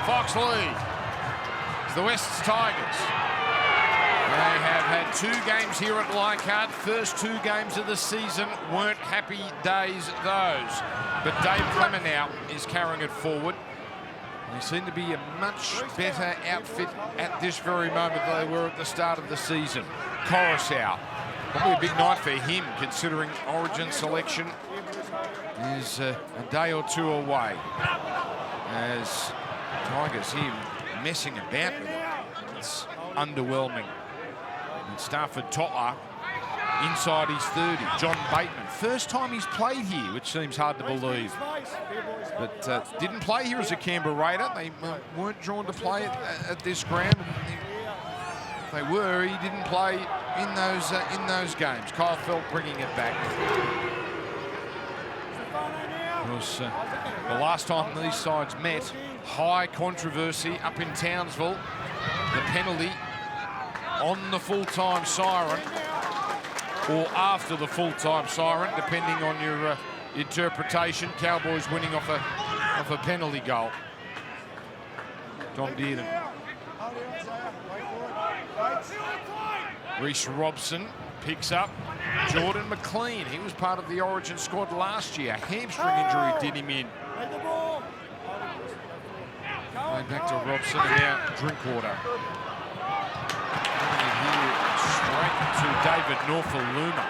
Fox lead. It's the West's Tigers. They have had 2 games here at Leichhardt. First 2 games of the season weren't happy days, those. But Dave Clemenau is carrying it forward. They seem to be a much better outfit at this very moment than they were at the start of the season. Coruscant, probably a big night for him, considering Origin selection is a day or 2 away. As Tigers here messing about with it. It's underwhelming. And Stafford Tottler inside his 30. John Bateman, first time he's played here, which seems hard to believe. But didn't play here as a Canberra Raider. They weren't drawn to play at this ground. If they were, he didn't play in those games. Kyle Felt bringing it back. Of course, the last time these sides met, high controversy up in Townsville. The penalty on the full-time siren, or after the full-time siren, depending on your interpretation. Cowboys winning off a penalty goal. Tom Dearden. Reece Robson picks up Jordan McLean. He was part of the Origin squad last year. Hamstring injury did him in. Going back to Robson and now Drinkwater. Straight to David Norfoluma.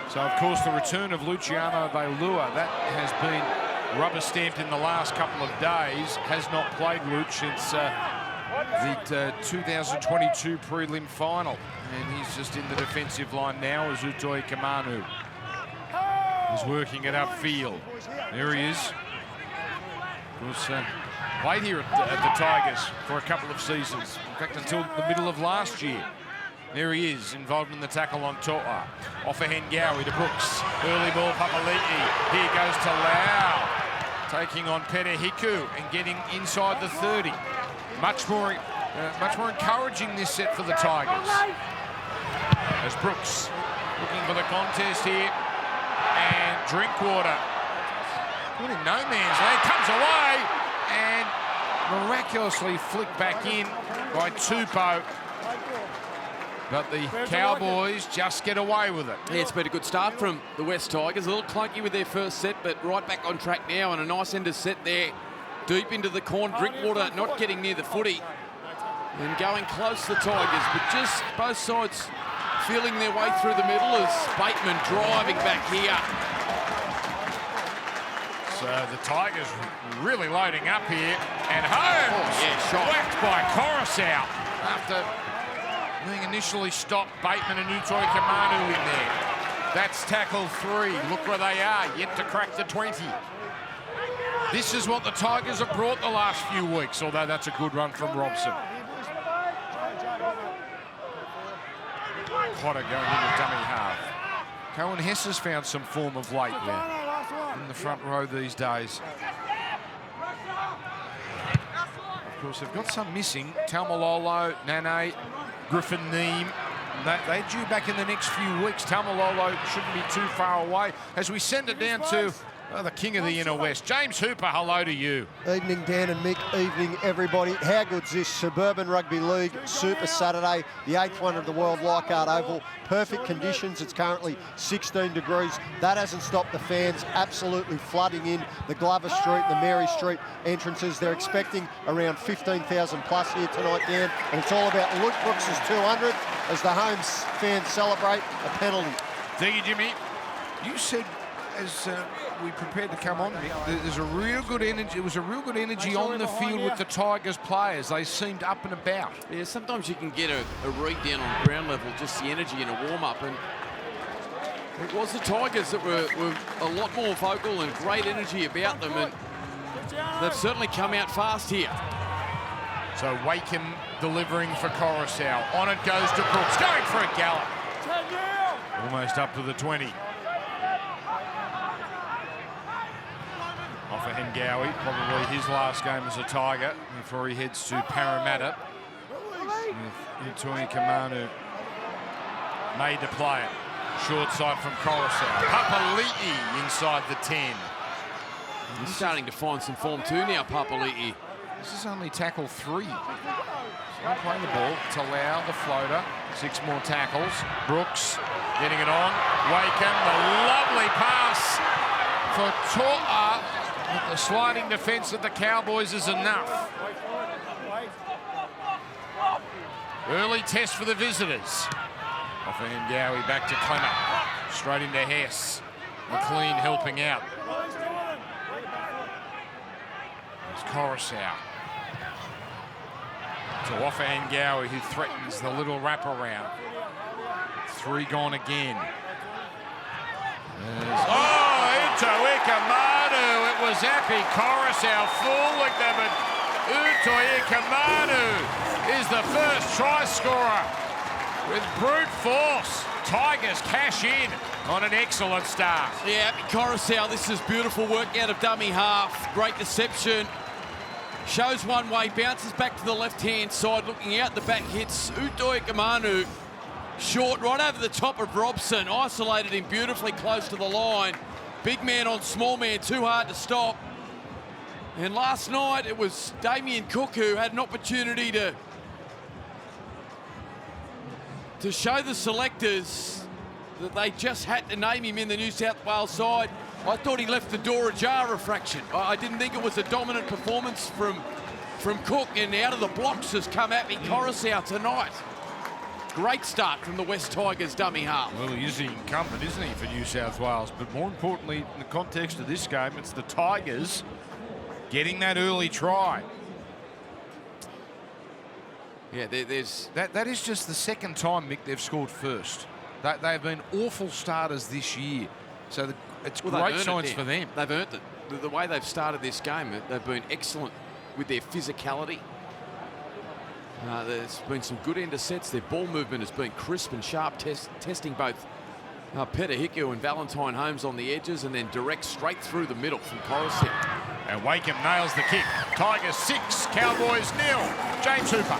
So, of course, the return of Luciano Leilua, that has been rubber stamped in the last couple of days. Has not played Luch since the 2022 prelim final. And he's just in the defensive line now as Utoi Kamanu is working it upfield. There he is. Of course, played here at the Tigers for a couple of seasons. In fact, until the middle of last year. There he is, involved in the tackle on Toa. Off a Hengawi to Brooks. Early ball, Papali'i. Here goes to Lau. Taking on Petehiku and getting inside the 30. Much more encouraging this set for the Tigers. As Brooks looking for the contest here. And Drinkwater. Put in no man's land, comes away and miraculously flicked back in by Tupou. But the Cowboys just get away with it. Yeah, it's been a good start from the West Tigers. A little clunky with their first set, but right back on track now, and a nice end of set there. Deep into the corner, Drinkwater not getting near the footy. And going close to the Tigers, but just both sides feeling their way through the middle as Bateman driving back here. So the Tigers really loading up here, and Holmes whacked by Coruscant after being initially stopped. Bateman and Utoi Kamanu in there. That's tackle 3. Look where they are, yet to crack the 20. This is what the Tigers have brought the last few weeks, although that's a good run from Robson. Potter going into dummy half. Cohen Hess has found some form of late there in the front row these days. Of course, they've got some missing. Taumalolo, Nane, Griffin Neem. They're due back in the next few weeks. Taumalolo shouldn't be too far away. As we send it down to the king of the inner west, James Hooper, hello to you. Evening, Dan and Mick. Evening, everybody. How good's this? Suburban Rugby League Super Saturday, the 8th one of the world, Leichhardt Oval. Perfect conditions. It's currently 16 degrees. That hasn't stopped the fans absolutely flooding in the Glover Street, the Mary Street entrances. They're expecting around 15,000 plus here tonight, Dan. And it's all about Luke Brooks' 200 as the home fans celebrate a penalty. Thank you, Jimmy. You said, as we prepared to come on, Mick, there's a real good energy. It was a real good energy on the field with the Tigers players. They seemed up and about. Yeah, sometimes you can get a read down on ground level, just the energy in a warm-up, and it was the Tigers that were a lot more vocal and great energy about them, and they've certainly come out fast here. So Wakeham delivering for Coruscant. On it goes to Brooks, going for a gallop. Almost up to the 20. Off of Hengawi, probably his last game as a Tiger before he heads to Parramatta. With Utoi Kamanu made to play it. Short side from Coruscant. Papali'i inside the 10. He's starting to find some form too now, Papali'i. This is only tackle 3. Not playing the ball to Lau, the floater. 6 more tackles. Brooks getting it on. Wakem, the lovely pass for To'a. The sliding defence of the Cowboys is enough. Early test for the visitors. Off Gowie, back to Clemmer. Straight into Hess. McLean helping out. There's Coruscant. To Offan Gowie, who threatens the little wraparound. 3 gone again. Uto Ikamanu. It was Api Coruscant fooling them, and Uto Ikamanu is the first try scorer with brute force. Tigers cash in on an excellent start. Yeah, Api Coruscant, this is beautiful work out of dummy half. Great deception. Shows one way, bounces back to the left-hand side, looking out the back, hits Uto Ikamanu. Short, right over the top of Robson. Isolated him beautifully close to the line. Big man on small man, too hard to stop. And last night, it was Damien Cook who had an opportunity to show the selectors that they just had to name him in the New South Wales side. I thought he left the door ajar a fraction. I didn't think it was a dominant performance from Cook, and out of the blocks has come Api Coruscant tonight. Great start from the West Tigers dummy half. Well, he is the incumbent, isn't he, for New South Wales? But more importantly, in the context of this game, it's the Tigers getting that early try. Yeah, there's... That is just the second time, Mick, they've scored first. They've been awful starters this year. So it's great signs for them. They've earned it. The way they've started this game, they've been excellent with their physicality. There's been some good intersets. Their ball movement has been crisp and sharp, testing both Peter Hiku and Valentine Holmes on the edges, and then direct straight through the middle from Coruscant. And Wakem nails the kick. Tigers 6, Cowboys 0. James Hooper.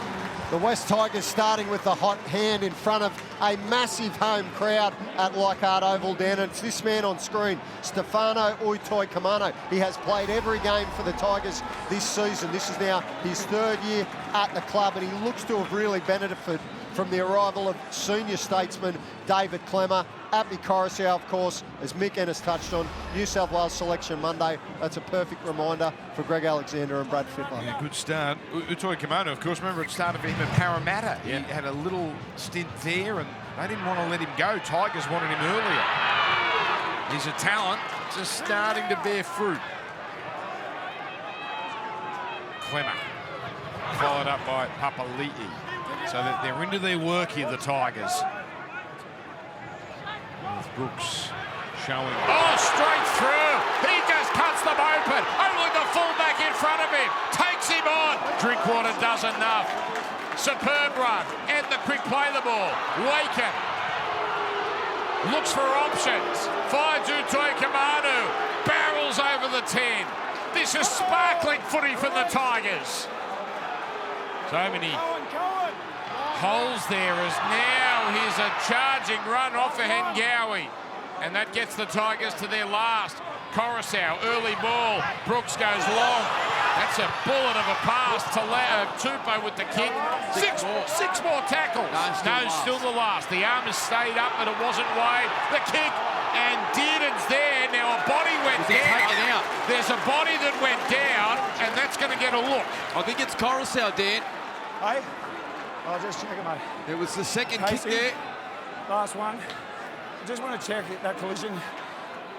The West Tigers starting with the hot hand in front of a massive home crowd at Leichhardt Oval, Dan. And it's this man on screen, Stefano Uitoikamanu. He has played every game for the Tigers this season. This is now his 3rd year at the club, and he looks to have really benefited from the arrival of senior statesman David Clemmer. Api Coruscant, of course, as Mick Ennis touched on, New South Wales selection Monday. That's a perfect reminder for Greg Alexander and Brad Fittler. Yeah, good start. Uitoikamanu, of course, remember it started for him at Parramatta. Yeah. He had a little stint there, and they didn't want to let him go. Tigers wanted him earlier. He's a talent, just starting to bear fruit. Clemmer, followed up by Papali'i. So that they're into their work here, the Tigers. With Brooks showing. Oh, straight through. He just cuts them open. Only the fullback in front of him. Takes him on. Drinkwater does enough. Superb run. And the quick play the ball. Wakem looks for options. Finds Uitoikamanu. Barrels over the 10. This is sparkling footy from the Tigers. So many holes there as now here's a charging run off of Hengawi, and that gets the Tigers to their last. Coruscant, early ball. Brooks goes long. That's a bullet of a pass to Tupou with the kick. Six more tackles. No, still the last. The arm has stayed up, but it wasn't wide. The kick, and Dearden's there. Now a body went down. There's a body that went down, and that's going to get a look. I think it's Coruscant, Dan. Hey? I'll just check it, mate. It was the second kick there. Last one. I just want to check that collision.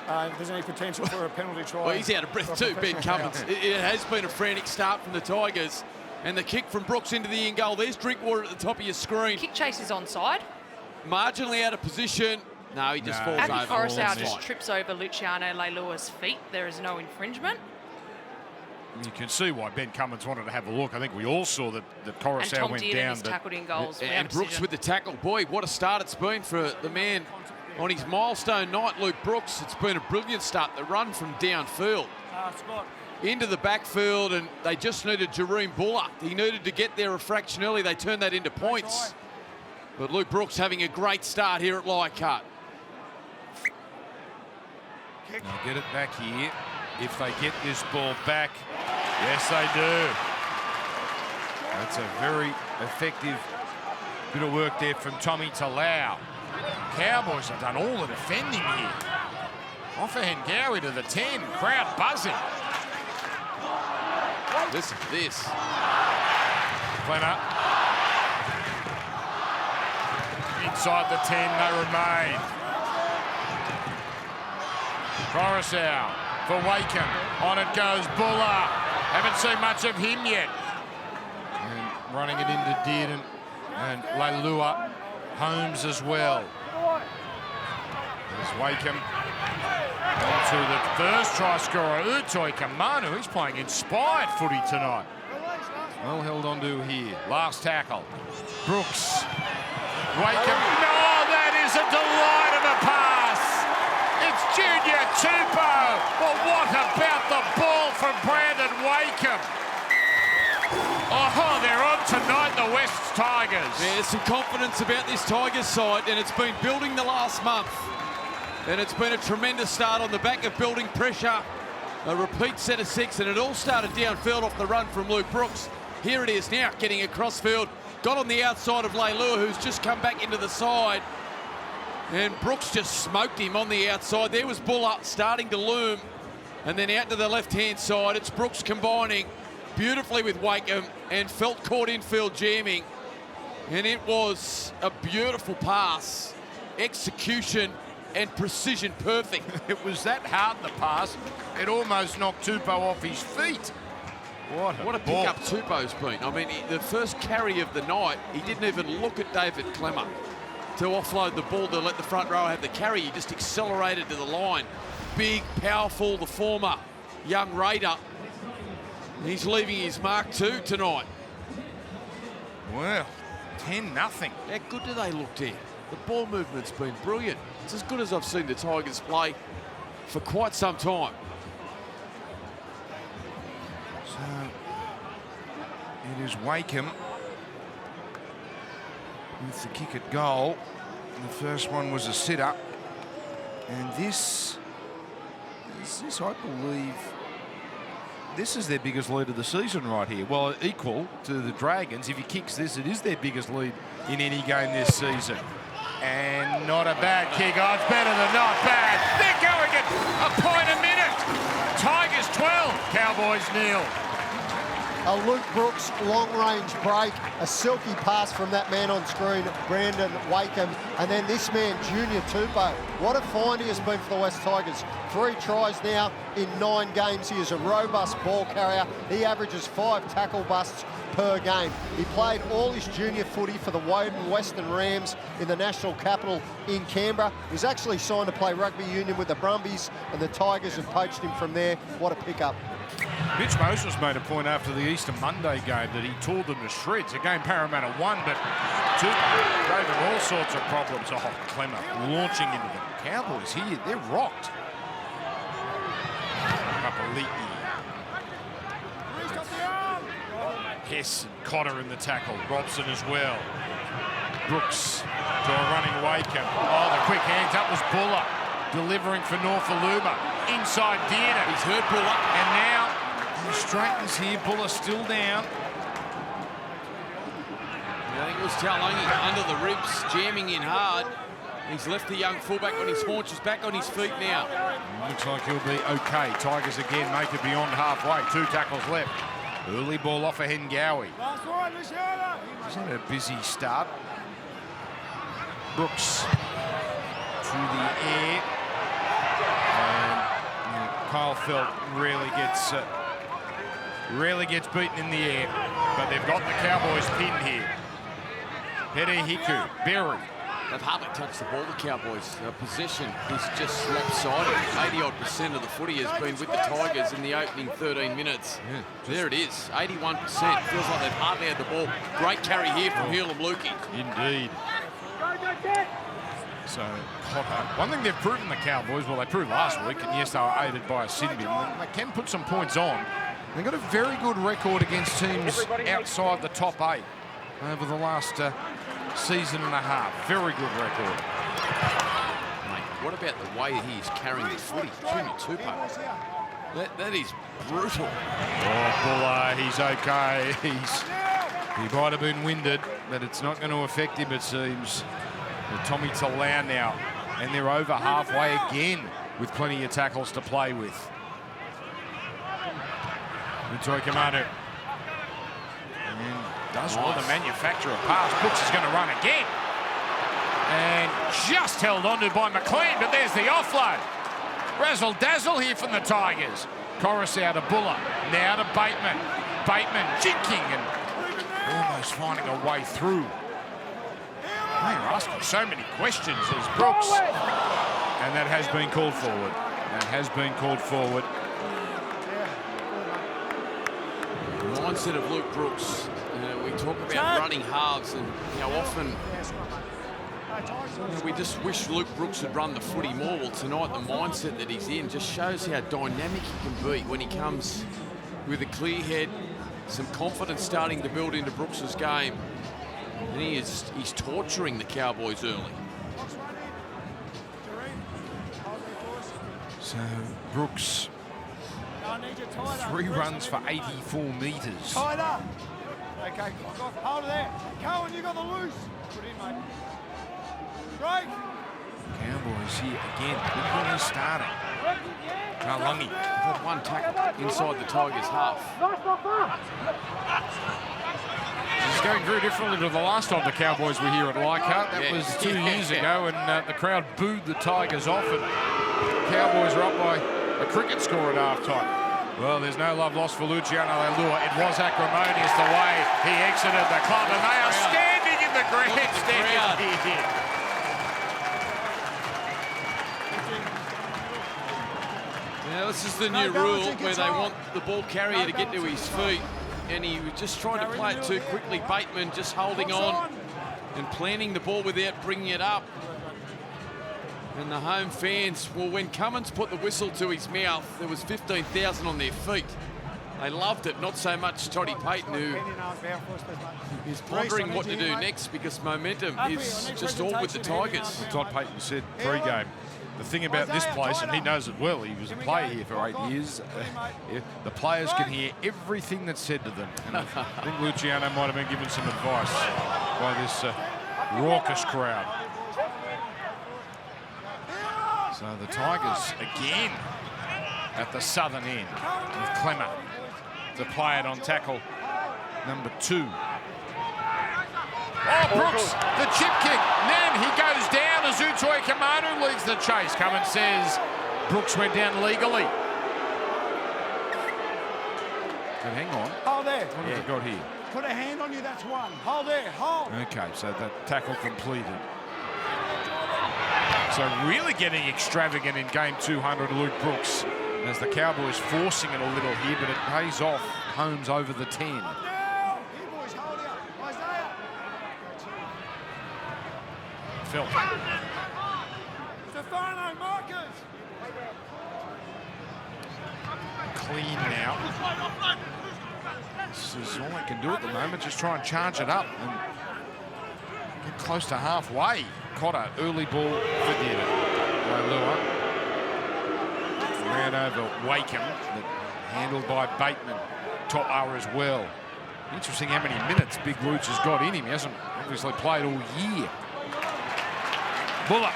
If there's any potential for a penalty try. Well, he's out of breath too, Ben Cummins. It has been a frantic start from the Tigers. And the kick from Brooks into the in goal. There's Drinkwater at the top of your screen. Kick chase is onside. Marginally out of position. No, he just falls over. Api Coruscant just trips over Luciano Leilua's feet. There is no infringement. You can see why Ben Cummins wanted to have a look. I think we all saw that Coruscant went down. And Tom Dearden is tackled in goals. And Brooks with the tackle. Boy, what a start it's been for the man on his milestone night, Luke Brooks. It's been a brilliant start. The run from downfield into the backfield, and they just needed Jareem Buller. He needed to get there a fraction early. They turned that into points. But Luke Brooks having a great start here at Leichhardt. I'll get it back here. if they get this ball back. Yes, they do. That's a very effective bit of work there from Tommy Talau. Cowboys have done all the defending here. Off a Hengawi to the 10. Crowd buzzing. Listen to this. Clemmer. Inside the 10 they remain. Coruscant for Wakeham. On it goes Buller. Haven't seen much of him yet. And running it into Dearden and Leilua. Holmes as well. There's Wakeham. On to the first try scorer, Utoi Kamanu. He's playing inspired footy tonight. Well held on to here. Last tackle. Brooks. Wakeham. No, that is a delight of a pass. It's Junior Tupou. Well, what about the ball from Brandon Wakeham? Oh, they're on tonight, the West Tigers. Yeah, there's some confidence about this Tigers side, and it's been building the last month. And it's been a tremendous start on the back of building pressure. A repeat set of 6, and it all started downfield off the run from Luke Brooks. Here it is now, getting across field. Got on the outside of Leilua, who's just come back into the side. And Brooks just smoked him on the outside. There was Buller starting to loom. And then out to the left-hand side, it's Brooks combining beautifully with Wakeham, and Felt caught infield jamming. And it was a beautiful pass. Execution and precision perfect. It was that hard, the pass. It almost knocked Tupou off his feet. What a pick-up Tupou's been. I mean, the first carry of the night, he didn't even look at David Clemmer to offload the ball to let the front row have the carry. He just accelerated to the line. Big, powerful, the former young Raider. He's leaving his mark too tonight. Well, 10-0. How good do they look there? The ball movement's been brilliant. It's as good as I've seen the Tigers play for quite some time. So, it is Wakeham with the kick at goal. The first one was a sit-up. And this, I believe, this is their biggest lead of the season right here. Well, equal to the Dragons. If he kicks this, it is their biggest lead in any game this season. And not a bad kick. Oh, it's better than not bad. They're going at a point a minute. Tigers 12, Cowboys 0. A Luke Brooks long-range break, a silky pass from that man on screen, Brandon Wakeham, and then this man, Junior Tupou. What a find he has been for the West Tigers. 3 tries now in 9 games. He is a robust ball carrier. He averages 5 tackle busts per game. He played all his junior footy for the Woden Western Rams in the national capital in Canberra. He's actually signed to play rugby union with the Brumbies, and the Tigers have poached him from there. What a pickup. Mitch Moses made a point after the Easter Monday game that he tore them to shreds. A game Parramatta won, but Tupou gave them all sorts of problems. Oh, Clemmer launching into them. Cowboys here, they're rocked. Kapaliki. Hess and Cotter in the tackle. Robson as well. Brooks to a running Wakeham. Oh, the quick hands. That was Buller delivering for Norfoluma. Inside Dearden. He's hurt Buller. And now he straightens here. Buller still down. I think it was Taulagi under the ribs, jamming in hard. He's left the young fullback on his haunches, back on his feet now. Looks like he'll be okay. Tigers again make it beyond halfway. 2 tackles left. Early ball off of Hengawi. He's had a busy start. Brooks to the air. And Kyle Felt rarely gets beaten in the air. But they've got the Cowboys pinned here. Pere Hiku, Berry. They've hardly touched the ball, the Cowboys. Possession is just lopsided. 80-odd% of the footy has been with the Tigers in the opening 13 minutes. Yeah, there it is, 81%. Feels like they've hardly had the ball. Great carry here from Hewlem Lukey. Indeed. So, Cotter. One thing they've proven, the Cowboys, well, they proved last week, and yes, they were aided by a sin bin. They can put some points on. They've got a very good record against teams outside the top 8 over the last season and a half. Very good record. Mate, what about the way he's carrying the footy? Junior Tupou. That is brutal. Oh, Buller, he's okay. He might have been winded, but it's not going to affect him, it seems. With Tommy Talau now, and they're over halfway again with plenty of tackles to play with. Utoy Kamanu. And does well to manufacture a pass. Brooks is going to run again. And just held onto by McLean, but there's the offload. Razzle dazzle here from the Tigers. Coruscant to Buller, now to Bateman. Bateman jinking and almost finding a way through. They're asking so many questions as Brooks. And that has been called forward. That has been called forward. The mindset of Luke Brooks. We talk about running halves and how often we just wish Luke Brooks had run the footy more. Well, tonight the mindset that he's in just shows how dynamic he can be when he comes with a clear head, some confidence starting to build into Brooks's game. And he's torturing the Cowboys early. So Brooks, 3 runs for 84 metres. Tighter. Okay, hold it there. Cohen, you got the loose. Put in, mate. Break. Cowboys here again. Look when he's starting. Kalungi. Had one tackle inside the Tigers' half. It's going very differently to the last time the Cowboys were here at Leichhardt. That was 2 years ago, and the crowd booed the Tigers off, and the Cowboys are up by a cricket score at half-time. Well, there's no love lost for Luciano Leilua. It was acrimonious the way he exited the club, and they are standing in the grandstand here. Now, this is the new rule where they want the ball carrier to get to his feet, and he was just trying to play it too quickly. Bateman just holding on and planting the ball without bringing it up. And the home fans, well, when Cummins put the whistle to his mouth, there was 15,000 on their feet. They loved it, not so much Toddy Payton, who is pondering what to do next because momentum is just all with the Tigers. Todd Payton said pre-game, the thing about this place, and he knows it well, he was a player here for 8 years, the players can hear everything that's said to them. And I think Luciano might have been given some advice by this raucous crowd. So the Tigers again at the southern end with Clemmer to play it on tackle number 2. Oh, Brooks, the chip kick. Then he goes down as Utoy Kamanu leads the chase. Cummins says Brooks went down legally. But hang on. Hold there. What have we got here? Put a hand on you, that's one. Hold there, hold. Okay, so the tackle completed. So really getting extravagant in game 200, Luke Brooks, as the Cowboys forcing it a little here, but it pays off. Holmes over the 10. Phil. Stefano, Marcus. Clean now. This is all they can do at the moment, just try and charge it up and get close to halfway. Cotter, early ball, forget it. Leilua ran over Wakeham, but handled by Bateman. Top hour as well. Interesting how many minutes Big Roots has got in him. He hasn't obviously played all year. Buller.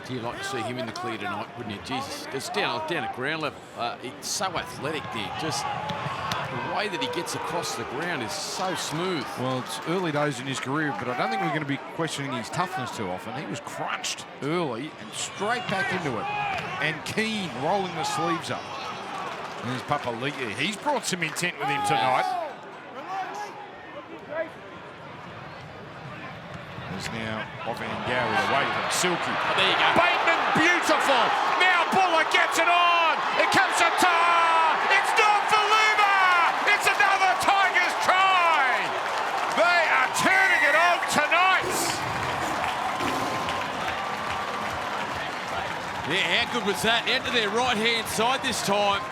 You'd like to see him in the clear tonight, wouldn't you? Jesus, it's down at ground level. It's so athletic there. Just the way that he gets across the ground is so smooth. Well, it's early days in his career, but I don't think we're going to be questioning his toughness too often. He was crunched early and straight back into it. And Keane rolling the sleeves up. And there's Papali'i. He's brought some intent with him tonight. There's now Ovengawi away from Silky. Oh, there you go. Bateman, beautiful. Now Buller gets it on. It comes to Tar. It's not for Luma. It's another Tigers try. They are turning it on tonight. Yeah, how good was that? Into their right-hand side this time.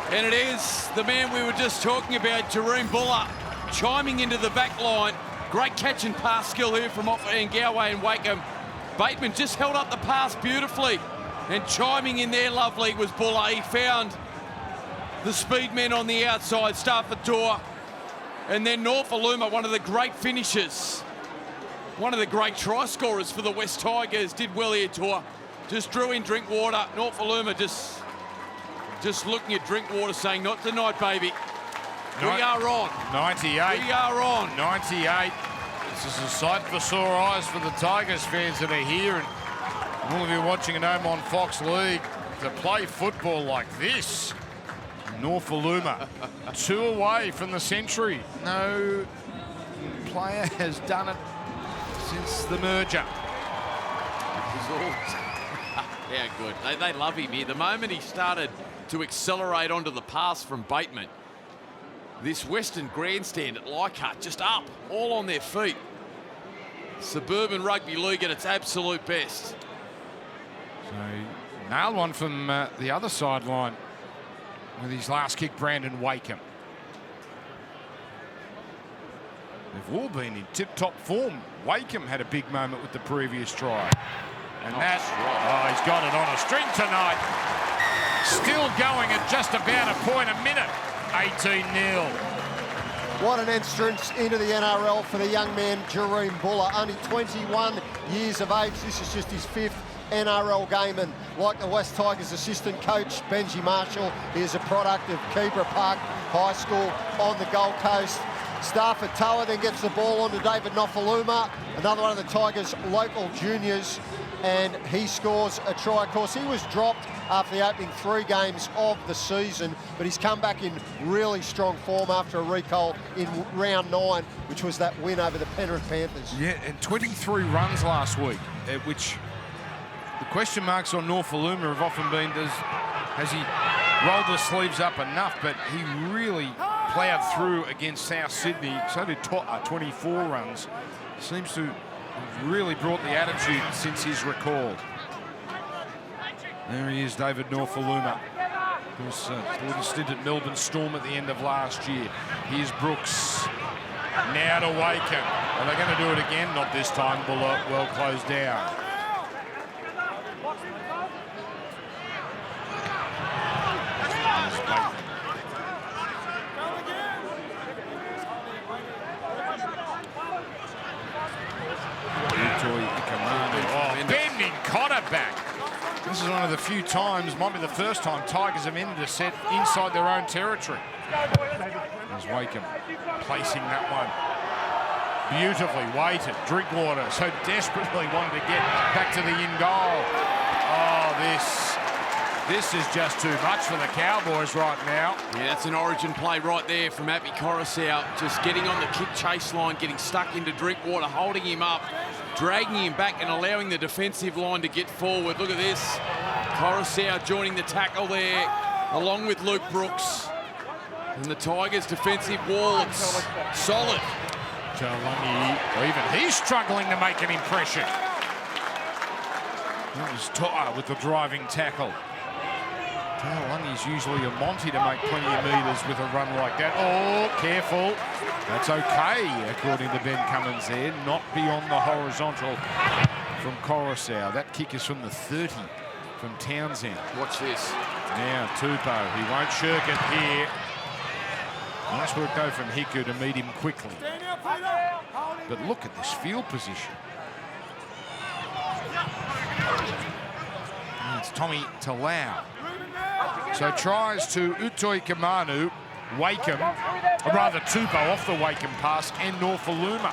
And it is the man we were just talking about, Jerome Buller, chiming into the back line. Great catch and pass skill here from Ngawe and Wakeham. Bateman just held up the pass beautifully. And chiming in there lovely was Buller. He found the speed men on the outside, Stafford Tour. And then Norfoluma, one of the great finishers. One of the great try scorers for the West Tigers, did well here, Tour. Just drew in Drinkwater. Norfoluma just looking at Drinkwater saying, not tonight, baby. We are on. 98. We are on. 98. This is a sight for sore eyes for the Tigers fans that are here, and all of you watching at home on Fox League, to play football like this. Norfoluma, 2 away from the century. No player has done it since the merger. Yeah, good. They love him here. The moment he started to accelerate onto the pass from Bateman, this Western grandstand at Leichhardt just up, all on their feet. Suburban Rugby League at its absolute best. So nailed one from the other sideline with his last kick, Brandon Wakeham. They've all been in tip-top form. Wakeham had a big moment with the previous try. And he's got it on a string tonight. Still going at just about a point a minute. 18-0. What an entrance into the NRL for the young man, Jareem Buller. Only 21 years of age. This is just his 5th NRL game, and like the West Tigers assistant coach, Benji Marshall, he is a product of Keebra Park High School on the Gold Coast. Stafford Toa then gets the ball on to David Nofaluma, another one of the Tigers' local juniors, and he scores a try. Of course, he was dropped after the opening 3 games of the season, but he's come back in really strong form after a recall in round 9, which was that win over the Penrith Panthers. Yeah, and 23 runs last week, which the question marks on Norfoluma have often been, has he rolled the sleeves up enough? But he really ploughed through against South Sydney. So did 24 runs. Seems to have really brought the attitude since he's recalled. There he is, David Norfoluma, who's scored a stint at Melbourne Storm at the end of last year. Here's Brooks. Now to Wakeham. Are they going to do it again? Not this time. Buller well closed down. Bending Cotter back. This is one of the few times, might be the first time, Tigers have ended a set inside their own territory. There's Wakeham placing that one. Beautifully weighted. Drinkwater so desperately wanted to get back to the in goal. Oh, this is just too much for the Cowboys right now. Yeah, that's an origin play right there from Api Coruscant. Just getting on the kick chase line, getting stuck into Drinkwater, holding him up, dragging him back and allowing the defensive line to get forward. Look at this. Coruscant joining the tackle there, along with Luke Brooks. And the Tigers' defensive wall, it's solid. Taulagi, even he's struggling to make an impression. That was Toa with the driving tackle. Taulagi's usually a Monty to make plenty of metres with a run like that. Oh, careful. That's okay, according to Ben Cummins there. Not beyond the horizontal from Coruscant. That kick is from the 30 from Townsend. Watch this. Now Tupou, he won't shirk it here. Nice work though from Hiku to meet him quickly. But look at this field position. It's Tommy Talau. So tries to Utoi Kamanu, Wakeham, or rather Tupou off the Wakeham pass, and Norfoluma.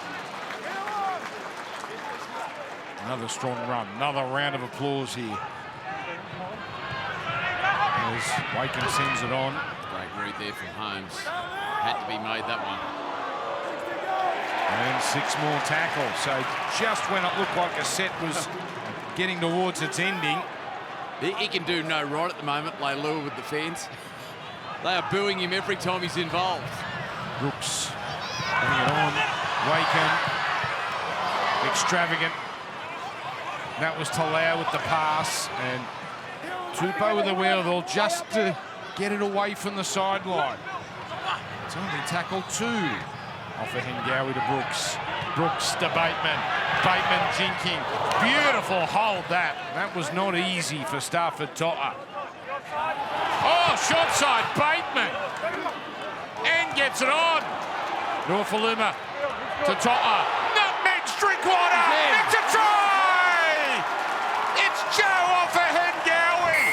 Another strong run, another round of applause here. As Wakeham sends it on. Great read there from Holmes. Had to be made, that one. And 6 more tackles. So just when it looked like a set was getting towards its ending. He can do no right at the moment, Leilua, with the fans. They are booing him every time he's involved. Brooks putting it on. Wakeham. Extravagant. That was Talau with the pass. And Tupou with the wherewithal just to get it away from the sideline. It's only tackle 2. Off a Hengawi to Brooks. Brooks to Bateman. Bateman jinking. Beautiful hold that. That was not easy for Stafford To'a. Oh, short side, Bateman. And gets it on. Norfoluma to To'a. Nutmegs Drinkwater. It's a try! It's Joe off a Hengawi.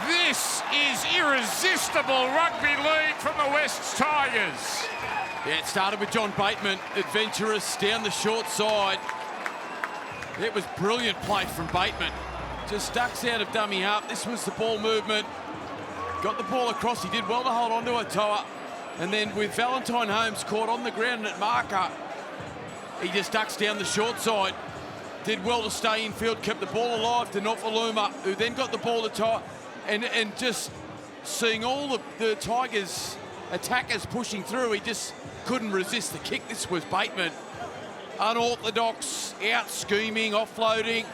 This is irresistible rugby league from the West Tigers. Yeah, it started with John Bateman, adventurous down the short side. It was brilliant play from Bateman. Just ducks out of dummy half. This was the ball movement. Got the ball across. He did well to hold on to it, To'a. And then with Valentine Holmes caught on the ground at marker, he just ducks down the short side. Did well to stay in field, kept the ball alive to Nofaluma, who then got the ball to To'a. And just seeing all the Tigers attackers pushing through, he just couldn't resist the kick. This was Bateman. Unorthodox, out scheming, offloading.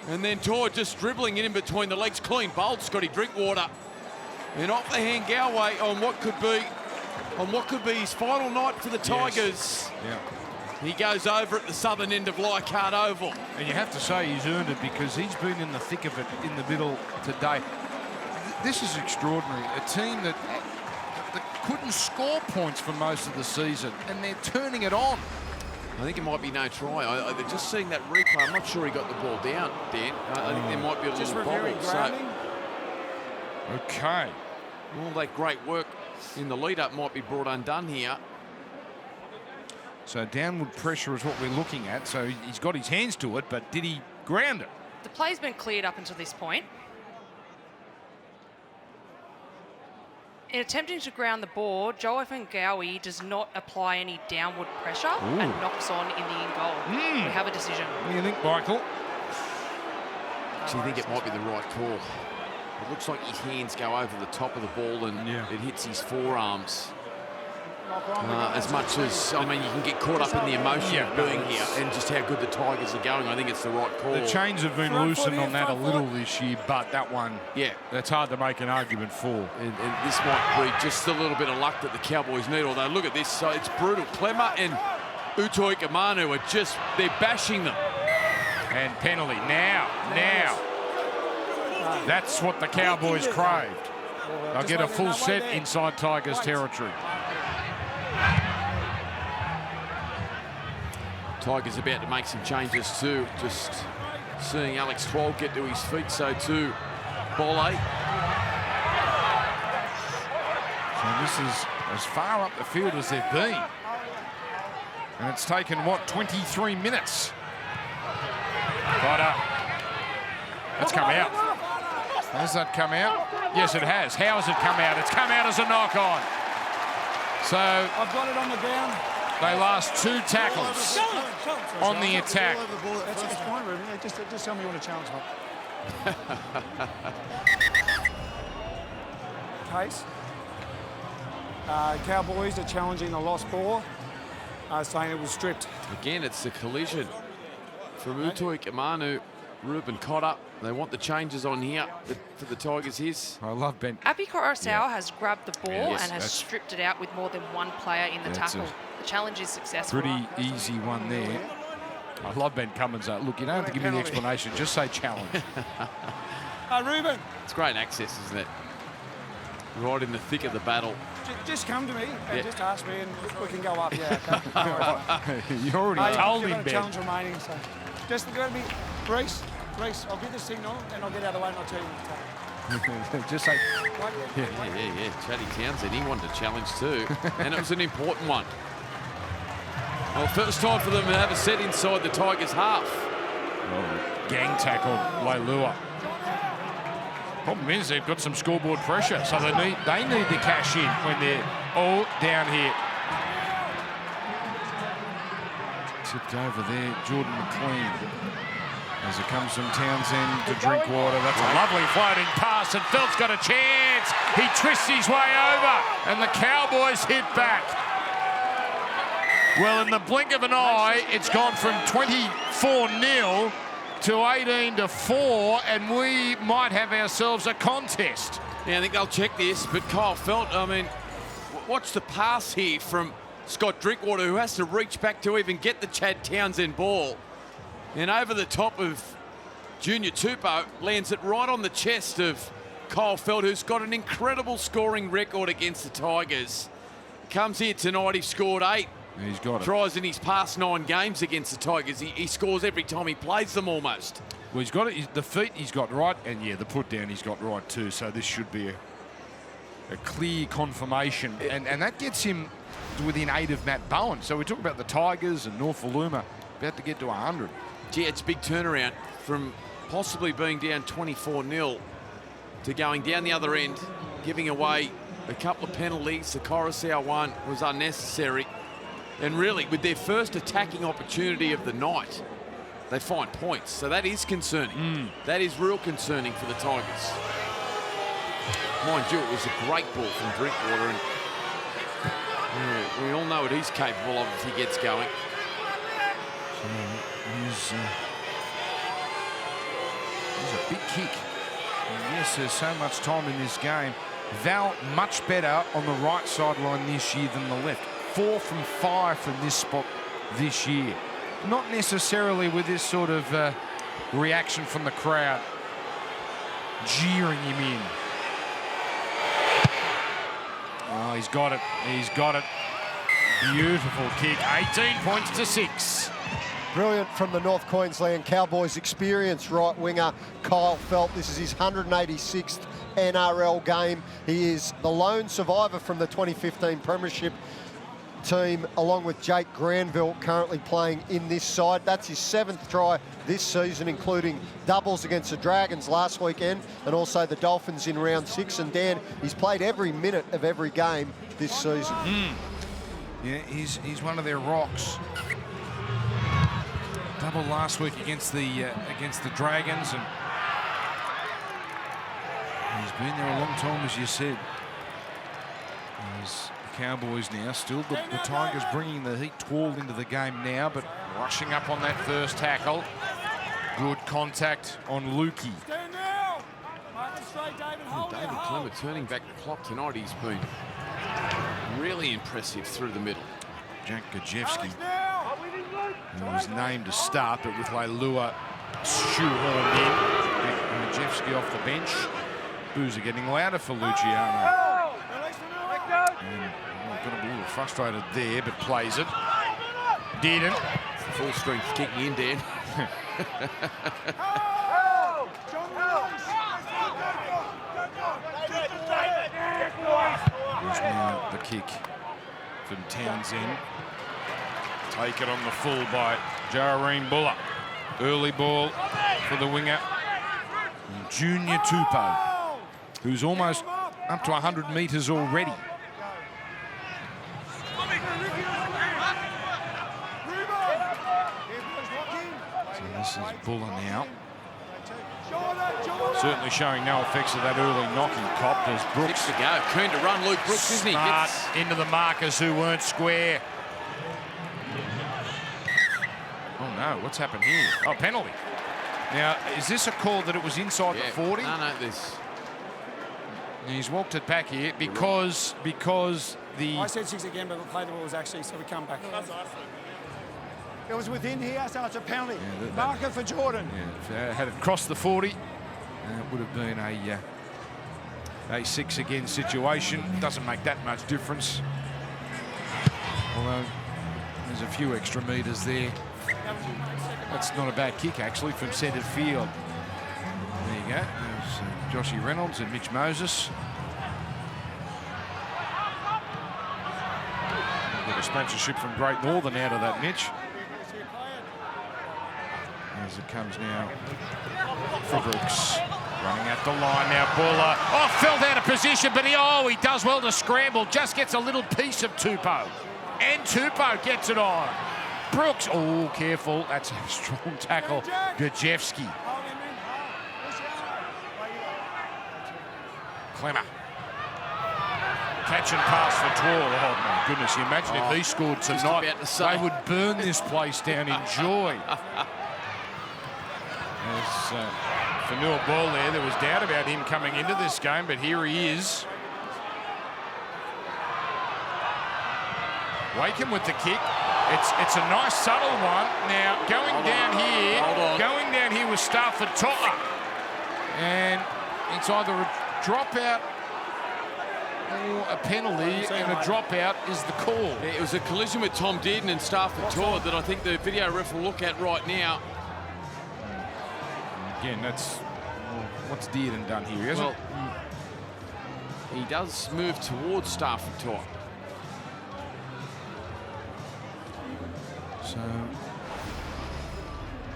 And then To'a just dribbling it in between the legs. Clean bolt, Scotty Drinkwater. And off the hand Galway on what could be his final night for the Tigers. Yes. Yeah. He goes over at the southern end of Leichhardt Oval. And you have to say he's earned it because he's been in the thick of it in the middle today. This is extraordinary. A team that couldn't score points for most of the season, and they're turning it on. I think it might be no try. Just seeing that replay, I'm not sure he got the ball down, Dan. I think there might be a little bobble. Okay. All that great work in the lead-up might be brought undone here. So downward pressure is what we're looking at. So he's got his hands to it, but did he ground it? The play's been cleared up until this point. In attempting to ground the ball, Joe Fangawi does not apply any downward pressure and knocks on in the in goal. We have a decision. What do you think, Michael? Do you think it might be the right call? It looks like his hands go over the top of the ball and it hits his forearms. As much as, I mean, you can get caught up in the emotion of being here and just how good the Tigers are going. I think it's the right call. The chains have been loosened on that a little this year, but that one, that's hard to make an argument for. And this might be just a little bit of luck that the Cowboys need, although look at this, so it's brutal. Clemmer and Utoi Kamanu are just, they're bashing them. And penalty now. That's what the Cowboys craved. They'll get a full set inside Tigers territory. Tigers about to make some changes too. Just seeing Alex Twal get to his feet, so too Bolle. So this is as far up the field as they've been. And it's taken, what, 23 minutes? That's come out. Has that come out? Yes, it has. How has it come out? It's come out as a knock-on. So I've got it on the ground. They last 2 tackles on the attack. That's fine, Ruben. Just tell me you want to challenge me. Case. Cowboys are challenging the lost ball, saying it was stripped. Again, it's a collision from Utoi Kamanu, Ruben Cotter. They want the changes on here for the Tigers. I love Ben. Api Coruscant has grabbed the ball and has stripped it out with more than one player in the tackle. The challenge is successful. Pretty easy one there. I love Ben Cummins. Look, you don't have to give me the explanation. Just say challenge. Ruben. It's great access, isn't it? Right in the thick of the battle. Just come to me and just ask me and we can go up. You already told him, Ben. Challenge remaining, so just go to me, Reece, I'll give the signal and I'll get out of the way and I'll tell you. Just say. Yeah. Chatty Townsend, he wanted to challenge too, and it was an important one. Well, first time for them to have a set inside the Tigers' half. Gang tackle, Leilua. Problem is they've got some scoreboard pressure, so they need to cash in when they're all down here. Tipped over there, Jordan McLean. As it comes from Townsend to Drinkwater. That's a lovely floating pass, and Felt's got a chance. He twists his way over, and the Cowboys hit back. Well, in the blink of an eye, it's gone from 24-0 to 18-4, and we might have ourselves a contest. Yeah, I think they'll check this, but Kyle Felt, I mean, watch the pass here from Scott Drinkwater, who has to reach back to even get the Chad Townsend ball. And over the top of Junior Tupou, lands it right on the chest of Kyle Feld, who's got an incredible scoring record against the Tigers. Comes here tonight, he scored 8. He's got it. Tries in his past 9 games against the Tigers. He scores every time he plays them almost. Well, he's got it. The feet he's got right, and yeah, the put down he's got right too. So this should be a clear confirmation, and that gets him within 8 of Matt Bowen. So we talk about the Tigers and North Aluma about to get to 100. Gee, it's a big turnaround from possibly being down 24-0 to going down the other end, giving away a couple of penalties. The Coruscant one was unnecessary. And really, with their first attacking opportunity of the night, they find points. So that is concerning. That is real concerning for the Tigers. Mind you, it was a great ball from Drinkwater, and we all know what he's capable of if he gets going. So he's a big kick. And yes, there's so much time in this game. Val much better on the right sideline this year than the left. 4 from 5 from this spot this year. Not necessarily with this sort of reaction from the crowd jeering him in. Oh, he's got it. He's got it. Beautiful kick. 18 points to 6. Brilliant from the North Queensland Cowboys experienced right winger Kyle Felt. This is his 186th NRL game. He is the lone survivor from the 2015 Premiership team, along with Jake Granville, currently playing in this side. That's his 7th try this season, including doubles against the Dragons last weekend and also the Dolphins in round 6. And Dan, he's played every minute of every game this season. Yeah, he's one of their rocks. Double last week against the Dragons, and he's been there a long time, as you said. There's the Cowboys now, still the Tigers bringing the heat tall into the game now, but rushing up on that first tackle. Good contact on Lukey. David Clemmer turning back the clock tonight. He's been really impressive through the middle. Jack Gajewski, who was named to start, but with Leilua shoehorned in. Gajewski off the bench. Boos are getting louder for Luciano. And got a little frustrated there, but plays it. Didn't. Full strength kicking in, Dan. Here's now the kick from Townsend. Taken on the full by Jareen Buller. Early ball for the winger. And Junior Tupou, who's almost up to 100 metres already. So this is Buller now. Certainly showing no effects of that early knocking cop. There's Brooks. 6 to go. Keen to run, Luke Brooks, isn't he? Smart into the markers who weren't square. Oh no, what's happened here? Oh, penalty. Now, is this a call that it was inside the 40? No, this. He's walked it back here because the... I said 6 again, but the play the ball was actually, so we come back. It was within here, so it's a penalty. Yeah, Marker for Jordan. Yeah, had it crossed the 40, it would have been a 6 again situation. Doesn't make that much difference. Although there's a few extra metres there. That's not a bad kick, actually, from centre field. There you go. There's Joshy Reynolds and Mitch Moses. Get a sponsorship from Great Northern out of that, Mitch. As it comes now for Brooks. Running at the line now, Buller. Oh, fell out of position, but he does well to scramble. Just gets a little piece of Tupou. And Tupou gets it on. Brooks, oh, careful. That's a strong tackle. Gajewski. Clemmer. Catch and pass for Twall. Oh, my goodness. You imagine if he scored tonight, they would burn this place down in joy. There's Fanua Ball there was doubt about him coming into this game, but here he is. Wakeham with the kick. It's a nice subtle one. Now going down here with Stafford Totter, and it's either a dropout or a penalty, and a dropout is the call. Yeah, it was a collision with Tom Dearden and Stafford Totter that I think the video ref will look at right now. Again, that's what's Dearden done here? He hasn't. Well, he does move towards Stafford Totter. So,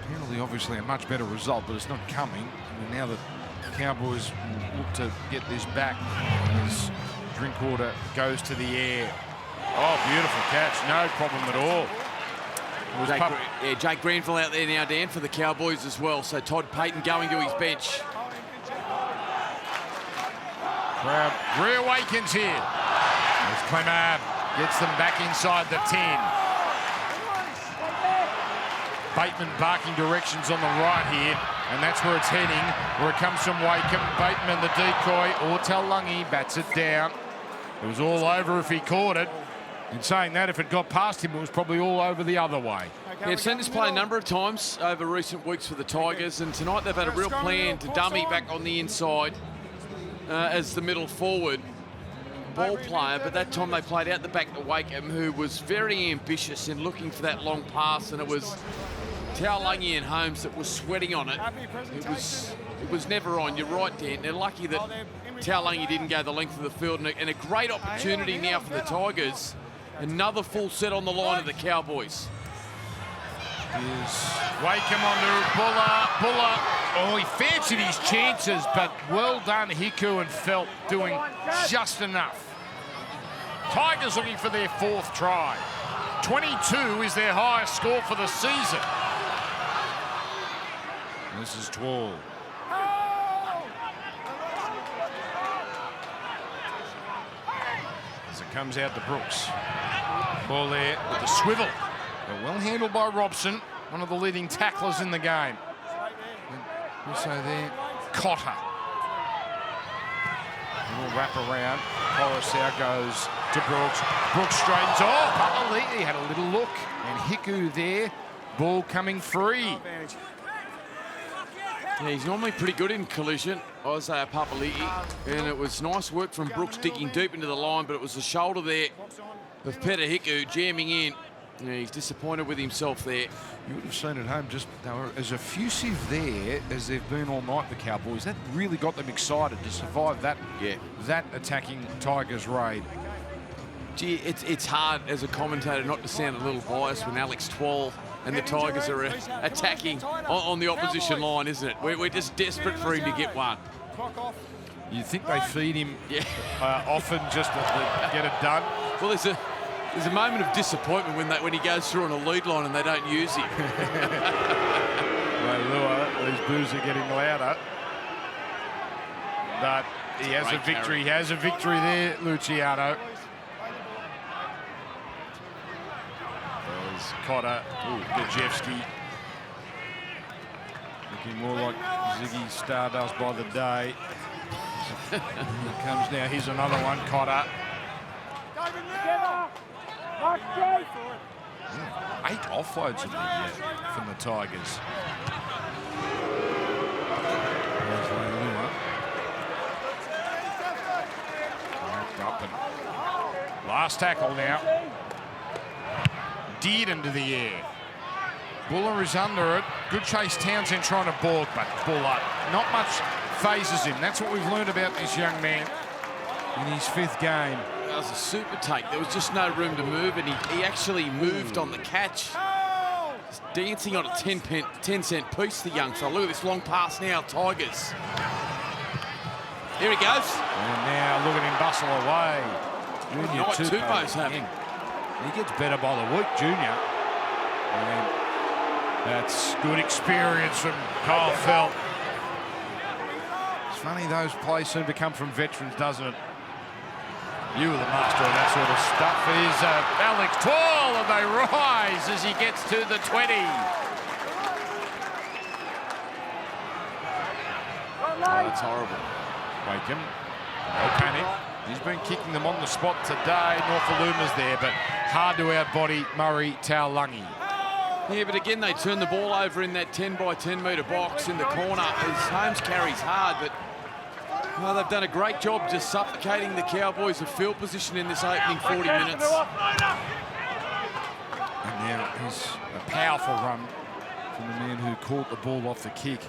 penalty obviously a much better result, but it's not coming. And now the Cowboys look to get this back as Drinkwater goes to the air. Oh, beautiful catch. No problem at all. Jake Granville out there now, Dan, for the Cowboys as well. So Todd Payton going to his bench. Crowd reawakens here. As Clemab gets them back inside the 10. Bateman barking directions on the right here, and that's where it's heading, where it comes from Wakeham. Bateman, the decoy, or Taulagi bats it down. It was all over if he caught it. In saying that, if it got past him, it was probably all over the other way. Yeah, they've seen this play a number of times over recent weeks for the Tigers, and tonight they've had a real plan to dummy back on the inside as the middle forward ball player, but that time they played out the back to Wakeham, who was very ambitious in looking for that long pass, and it was Taulagi and Holmes that was sweating on it. It was never on. You're right, Dan. They're lucky that Taulagi didn't go the length of the field, and a great opportunity now for the Tigers. Another full set on the line of the Cowboys. Here's Wakeham onto Buller. Oh, he fancied his chances, but well done, Hiku and Felt doing just enough. Tigers looking for their 4th try. 22 is their highest score for the season. This is Twall. As it comes out to Brooks. Ball there with the swivel. But well handled by Robson, one of the leading tacklers in the game. And also there, Cotter. A little wrap around. Coruscant goes to Brooks. Brooks straightens off. Papali'i had a little look. And Hiku there. Ball coming free. Yeah, he's normally pretty good in collision, Isaiah Papali'i, and it was nice work from Brooks digging deep into the line, but it was the shoulder there of Peta Hiku jamming in. Yeah, he's disappointed with himself there. You would have seen at home, just they were as effusive there as they've been all night, the Cowboys. That really got them excited to survive that, that attacking Tigers raid. Gee, it's hard as a commentator not to sound a little biased when Alex Twall and the Tigers are attacking on the opposition line, isn't it? We're just desperate for him to get one. You think they feed him often just to get it done? Well, there's a moment of disappointment when he goes through on a lead line and they don't use him. These boos are getting louder. But he has a victory. He has a victory there, Luciano. There's Cotter. Gajewski. Looking more like Ziggy Stardust by the day. Here comes now. Here's another one, Cotter. 8 offloads in the year from the Tigers. There's Leilua. Up and last tackle now. Deed into the air. Buller is under it. Good chase, Townsend trying to board, but Buller not much phases him. That's what we've learned about this young man in his 5th game. That was a super take. There was just no room to move, and he actually moved on the catch. Just dancing on a 10-cent piece, the young fella. Look at this long pass now, Tigers. Here he goes. And now look at him bustle away. Junior Tupou's having. He gets better by the week, Junior. And that's good experience from Kyle Felt. It's funny, those plays seem to come from veterans, doesn't it? You were the master of that sort of stuff. Here's Alex Twall, and they rise as he gets to the 20. Oh, that's horrible. Wakeham, no panic. He's been kicking them on the spot today. Northaluma's there, but hard to outbody Murray Taulagi. Yeah, but again, they turn the ball over in that 10 by 10 metre box in the corner as Holmes carries hard, but well, they've done a great job just suffocating the Cowboys of field position in this opening 40 minutes. And now here's a powerful run from the man who caught the ball off the kick.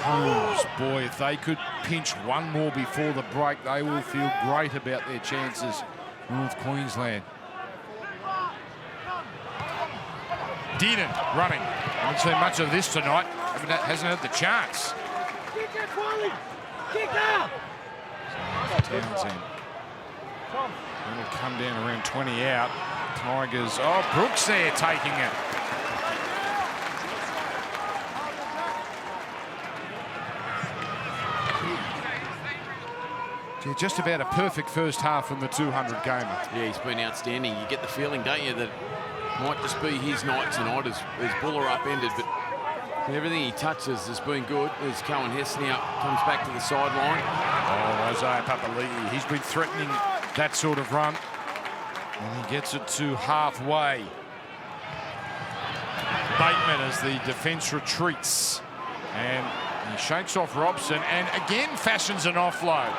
Holmes, boy, if they could pinch one more before the break, they will feel great about their chances, North Queensland. Dearden running. Haven't seen much of this tonight. Hasn't had the chance. Townsend. Going to come down around 20 out. Tigers. Oh, Brooks there taking it. Yeah, just about a perfect first half from the 200 gamer. Yeah, he's been outstanding. You get the feeling, don't you, that it might just be his night tonight as Buller upended, but everything he touches has been good. As Cohen Hess now comes back to the sideline. Oh, Isaiah Papali'i, he's been threatening that sort of run. And he gets it to halfway. Bateman as the defence retreats. And he shakes off Robson and again fashions an offload.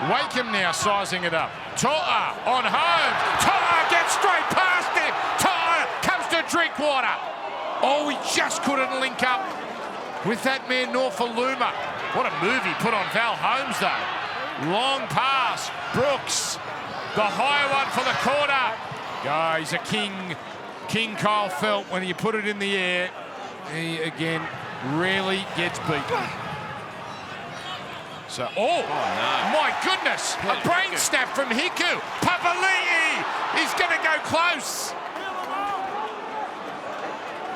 Wakeham now sizing it up. To'a on Holmes. To'a gets straight past him. To'a comes to Drinkwater. Oh, he just couldn't link up with that man Northaluma. What a move he put on Val Holmes, though. Long pass. Brooks. The high one for the corner. He's a king. King Kyle Felt when you put it in the air. He, again, rarely gets beaten. So, oh no. My goodness. A brain snap from Hiku. Papali'i. He's going to go close.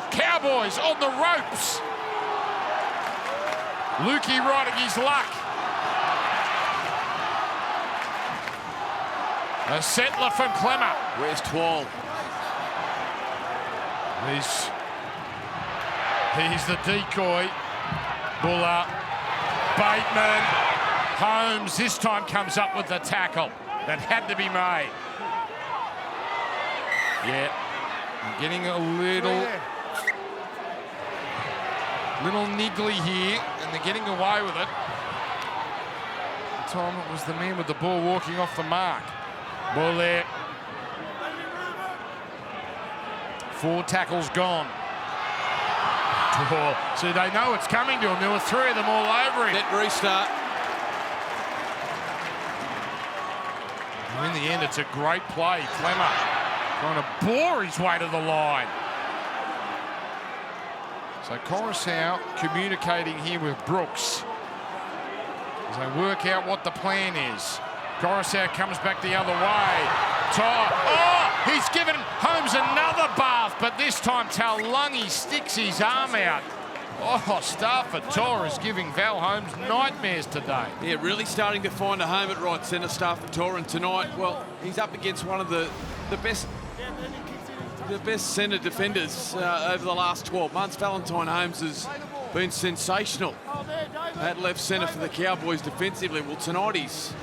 Cowboys on the ropes. Lukey riding his luck. A settler from Clemmer. Where's Twal? He's the decoy. Buller. Bateman. Holmes this time comes up with the tackle that had to be made. Yeah. I'm getting a little niggly here, and they're getting away with it. The time it was the man with the ball walking off the mark. Ball there. 4 tackles gone. So they know it's coming to him. There were 3 of them all over him. Net restart. And in the end, it's a great play. Clemmer trying to bore his way to the line. So Coruscant communicating here with Brooks as they work out what the plan is. Coruscant comes back the other way. Oh, he's given Holmes another bath, but this time Taulagi sticks his arm out. Oh, Stafford Tor is giving Val Holmes nightmares today. Yeah, really starting to find a home at right centre, Stafford Tor, and tonight, well, he's up against one of the best centre defenders over the last 12 months. Valentine Holmes has been sensational at left centre for the Cowboys defensively. Well, tonight he's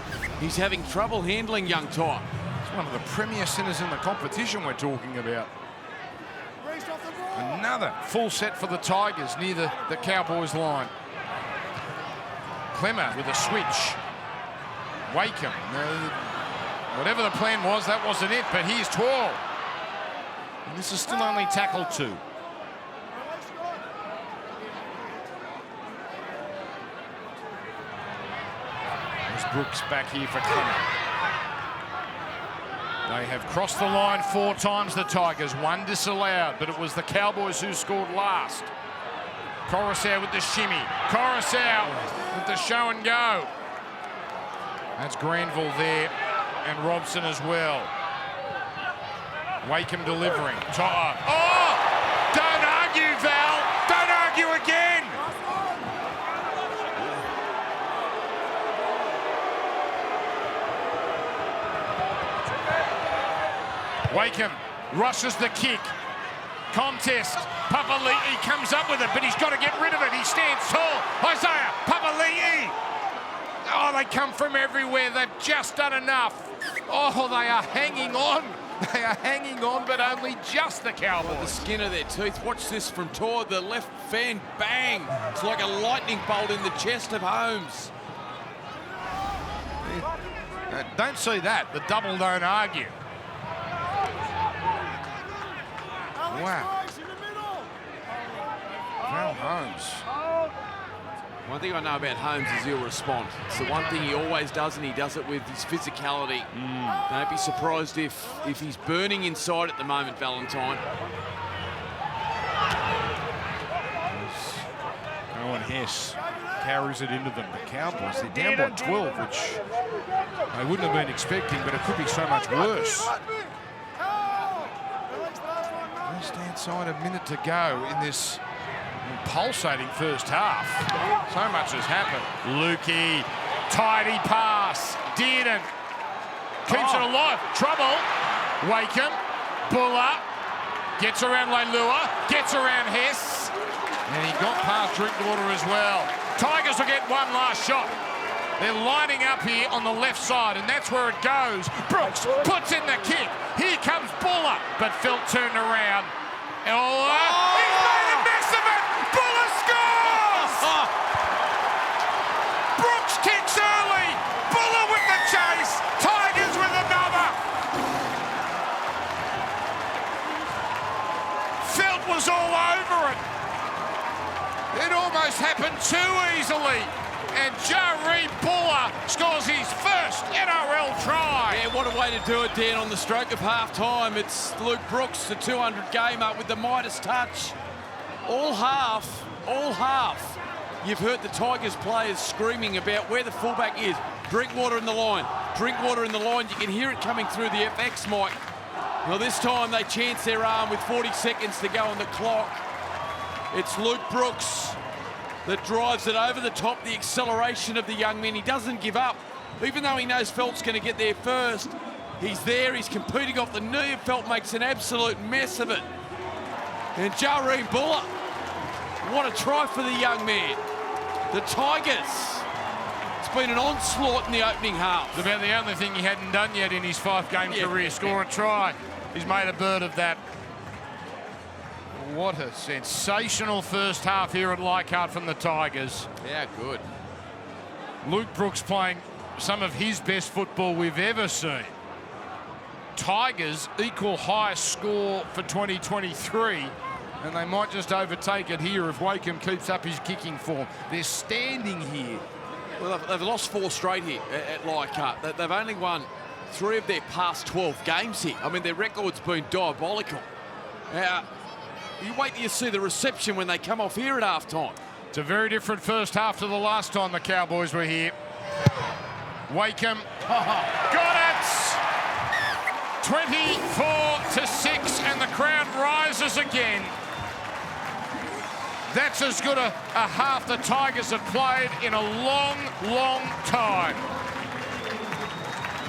having trouble handling young Ty. It's one of the premier centres in the competition we're talking about. Another full set for the Tigers near the Cowboys line. Clemmer with a switch. Wakeham. Whatever the plan was, that wasn't it, but here's 12. And this is still only tackle 2. There's Brooks back here for Clemmer. They have crossed the line 4 times, the Tigers. 1 disallowed, but it was the Cowboys who scored last. Coruscant with the shimmy. Coruscant with the show and go. That's Granville there, and Robson as well. Wakeham delivering. Oh! Don't argue, Val! Don't argue again! Wakeham rushes the kick. Contest. Papali'i comes up with it, but he's got to get rid of it. He stands tall. Isaiah Papali'i. Oh, they come from everywhere. They've just done enough. Oh, they are hanging on. They are hanging on, but only just the Cowboys. The skin of their teeth. Watch this from Tor, the left fan, bang. It's like a lightning bolt in the chest of Holmes. Don't see that. The double don't argue. Wow. Well, Holmes. One thing I know about Holmes is he'll respond. It's the one thing he always does, and he does it with his physicality. Don't be surprised if he's burning inside at the moment, Valentine. Owen Hess carries it into them. The Cowboys, they're down by 12, which they wouldn't have been expecting, but it could be so much worse. Just outside a minute to go in this pulsating first half. So much has happened. Lukey, tidy pass. Dearden keeps it alive. Trouble. Wakeham. Buller gets around Leilua. Gets around Hess. And he got past Drinkwater as well. Tigers will get one last shot. They're lining up here on the left side, and that's where it goes. Brooks puts in the kick. Here comes Buller, but Phil turned around. He's made a mess of it. Buller scores! Brooks kicks early. Buller with the chase. Tigers with another. Felt was all over it. It almost happened too easily. And Jarree Buller scores his first NRL try. Yeah, what a way to do it, Dan, on the stroke of half-time. It's Luke Brooks, the 200 gamer, with the Midas touch. All half. You've heard the Tigers players screaming about where the fullback is. Drinkwater in the line. Drinkwater in the line. You can hear it coming through the FX mic. Well, this time they chance their arm with 40 seconds to go on the clock. It's Luke Brooks that drives it over the top, the acceleration of the young man. He doesn't give up. Even though he knows Felt's going to get there first, he's there, he's competing off the knee, and Felt makes an absolute mess of it. And Jarree Buller, what a try for the young man. The Tigers, it's been an onslaught in the opening half. It's about the only thing he hadn't done yet in his 5-game career, score a try. He's made a bird of that. What a sensational first half here at Leichhardt from the Tigers. Yeah, good. Luke Brooks playing some of his best football we've ever seen. Tigers equal highest score for 2023, and they might just overtake it here if Wakeham keeps up his kicking form. They're standing here. Well, they've lost 4 straight here at Leichhardt. They've only won 3 of their past 12 games here. I mean, their record's been diabolical. You wait till you see the reception when they come off here at half-time. It's a very different first half to the last time the Cowboys were here. Wakeham got it! 24-6, and the crowd rises again. That's as good a half the Tigers have played in a long, long time.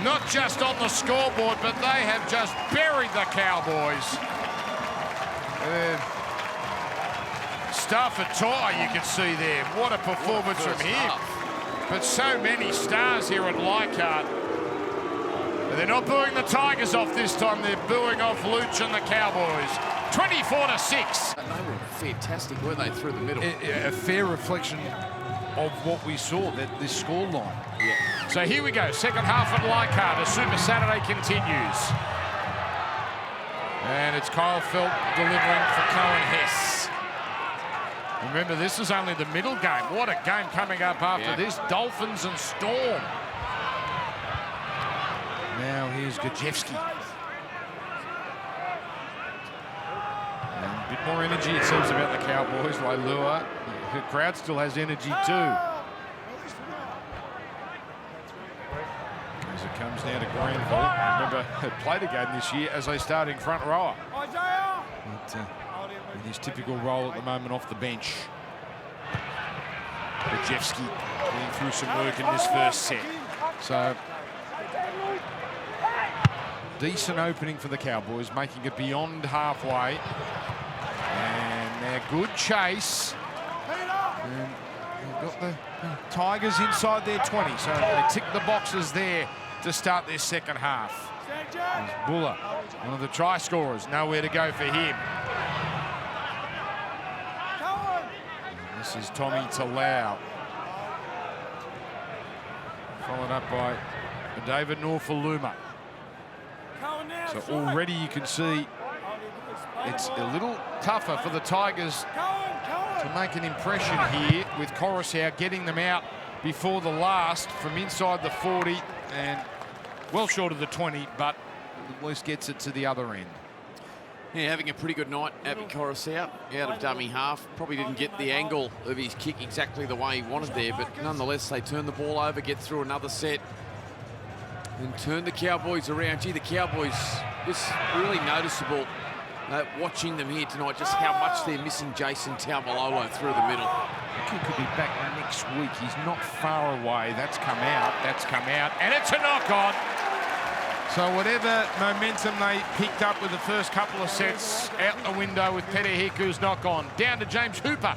Not just on the scoreboard, but they have just buried the Cowboys. Stafford Tor, you can see there. What a performance from him. But so many stars here at Leichhardt. But they're not booing the Tigers off this time. They're booing off Luch and the Cowboys. 24-6. And they were fantastic, weren't they, through the middle? A fair reflection of what we saw, this scoreline. Yeah. So here we go. Second half at Leichhardt. A Super Saturday continues. And it's Kyle Felt delivering for Cohen Hess. Remember, this is only the middle game. What a game coming up after this. Dolphins and Storm. Now here's Gajewski. And a bit more energy, it seems, about the Cowboys. Leilua. The crowd still has energy too. As it comes down to Granville. Remember, had played a game this year as a starting front rower. But, in his typical role at the moment off the bench. Gajewski getting through some work in this first set. So, decent opening for the Cowboys, making it beyond halfway. And now good chase. And They've got the Tigers inside their 20, so they tick the boxes there to start their second half. There's Buller, one of the try scorers, nowhere to go for him. And this is Tommy Talau. Followed up by David Norfoluma. So already you can see it's a little tougher for the Tigers to make an impression here, with Coruscant getting them out before the last from inside the 40 and well short of the 20, but at least gets it to the other end. Yeah, having a pretty good night, Abby Coruscant, out of dummy half. Probably didn't get the angle of his kick exactly the way he wanted there, but nonetheless, they turn the ball over, get through another set, and turn the Cowboys around. Gee, the Cowboys, it's really noticeable watching them here tonight, just how much they're missing Jason Taumalolo through the middle. He could be back next week. He's not far away. That's come out, and it's a knock-on. So whatever momentum they picked up with the first couple of sets, out the window with Petehiku's knock-on. Down to James Hooper.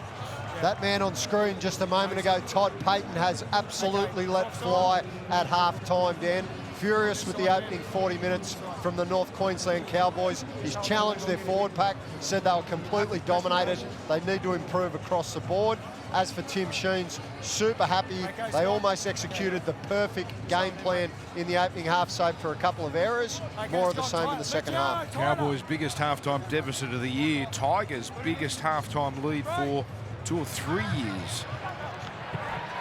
That man on screen just a moment ago, Todd Payton, has absolutely let fly at half-time, Dan. Furious with the opening 40 minutes from the North Queensland Cowboys. He's challenged their forward pack, said they were completely dominated. They need to improve across the board. As for Tim Sheens, super happy. They almost executed the perfect game plan in the opening half, save for a couple of errors. More of the same in the second half. Cowboys' biggest halftime deficit of the year. Tigers' biggest halftime lead for 2 or 3 years.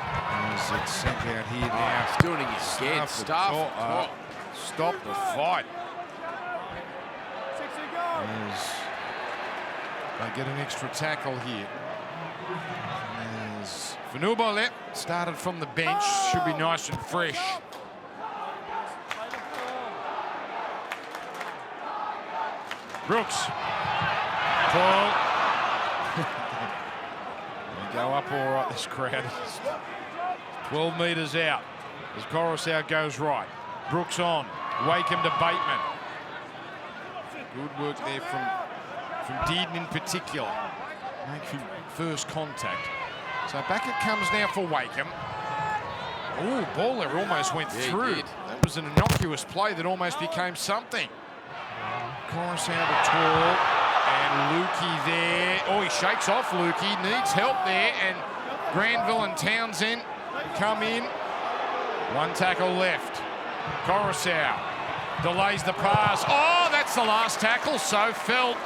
As it's sent out here now. He's doing it again. Stop the fight. As they get an extra tackle here. As Fanubole started from the bench, should be nice and fresh. Brooks. Ball. They go up all right, this crowd. 12 metres out as Coruscant goes right. Brooks on. Wakeham to Bateman. Good work there from Dearden in particular. Making first contact. So back it comes now for Wakeham. Oh, ball there almost went through. That was an innocuous play that almost became something. Coruscant to Tall. And Lukey there. Oh, he shakes off Lukey. Needs help there. And Granville and Townsend come in. One tackle left. Coruscant delays the pass. Oh, that's the last tackle. So felt.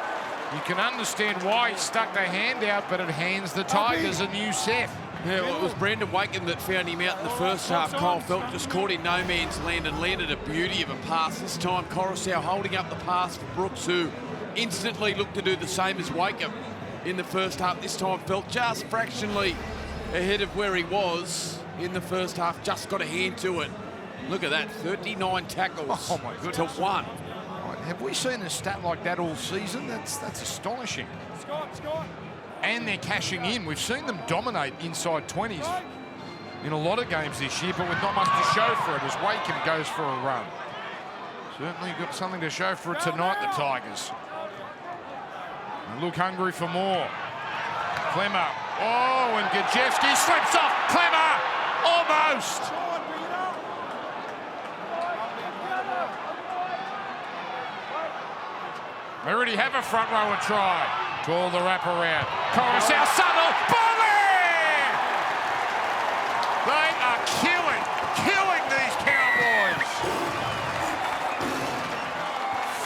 You can understand why he stuck the hand out, but it hands the Tigers a new set. Yeah, well, it was Brandon Wakeham that found him out in the first half. Kyle Felt just caught in no man's land and landed a beauty of a pass. This time, Coruscant holding up the pass for Brooks, who instantly looked to do the same as Wakeham in the first half. This time, Felt just fractionally ahead of where he was in the first half. Just got a hand to it. Look at that, 39 tackles to 1. Have we seen a stat like that all season? That's astonishing. And they're cashing in. We've seen them dominate inside 20s in a lot of games this year, but with not much to show for it as Wakeham goes for a run. Certainly got something to show for it tonight, the Tigers. They look hungry for more. Clemmer. Oh, and Gajewski slips off. Clemmer! Almost! We already have a front rower try. Call the wraparound. Coruscant, Subtle, bully! They are killing these Cowboys.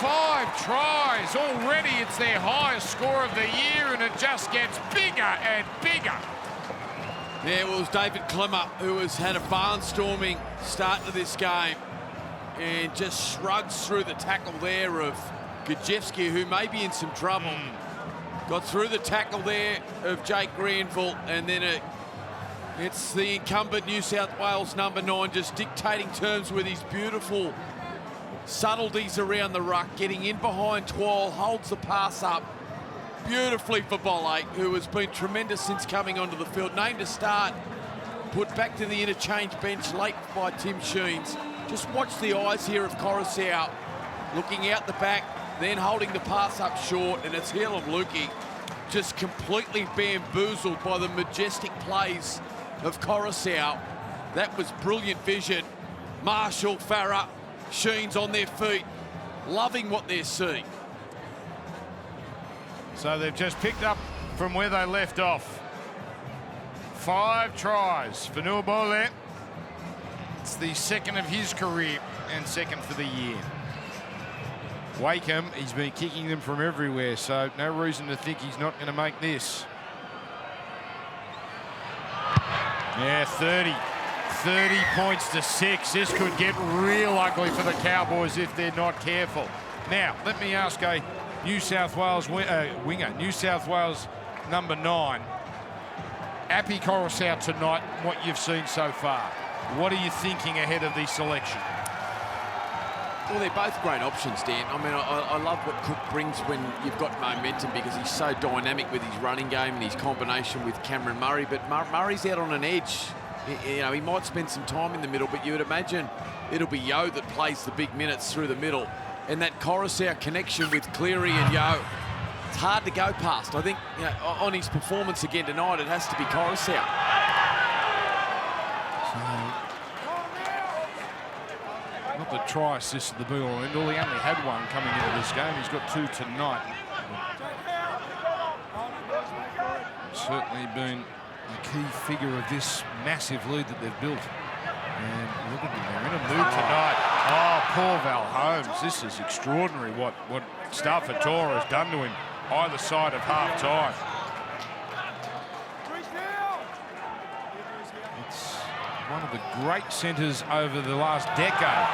5 tries. Already it's their highest score of the year, and it just gets bigger and bigger. Yeah, well, it was David Clemmer who has had a barnstorming start to this game and just shrugs through the tackle there of Gajewski, who may be in some trouble. Got through the tackle there of Jake Granville, and then it's the incumbent New South Wales number 9 just dictating terms with his beautiful subtleties around the ruck, getting in behind Twal, holds the pass up beautifully for Bolake, who has been tremendous since coming onto the field. Named to start, put back to the interchange bench late by Tim Sheens. Just watch the eyes here of Coruscant, looking out the back, then holding the pass up short, and it's Helen Lukey just completely bamboozled by the majestic plays of Coruscant. That was brilliant vision. Marshall, Farah, Sheen's on their feet, loving what they're seeing. So they've just picked up from where they left off. 5 tries for Nuabole. It's the second of his career and second for the year. Wakeham, he's been kicking them from everywhere, so no reason to think he's not going to make this. Yeah, 30 points to 6. This could get real ugly for the Cowboys if they're not careful. Now, let me ask a New South Wales winger, New South Wales number 9. Appy Coruscant tonight, what you've seen so far. What are you thinking ahead of the selection? Well, they're both great options, Dan. I mean, I love what Cook brings when you've got momentum because he's so dynamic with his running game and his combination with Cameron Murray. But Murray's out on an edge. You know, he might spend some time in the middle, but you would imagine it'll be Yeo that plays the big minutes through the middle. And that Coruscant connection with Cleary and Yeo, it's hard to go past. I think, you know, on his performance again tonight, it has to be Coruscant. Not the try assist at the be-all and end-all. He only had one coming into this game. He's got 2 tonight. Certainly been a key figure of this massive lead that they've built. And look at them, they're in a mood tonight. Oh, poor Val Holmes. This is extraordinary what Stafford Tora has done to him either side of half-time. It's one of the great centres over the last decade.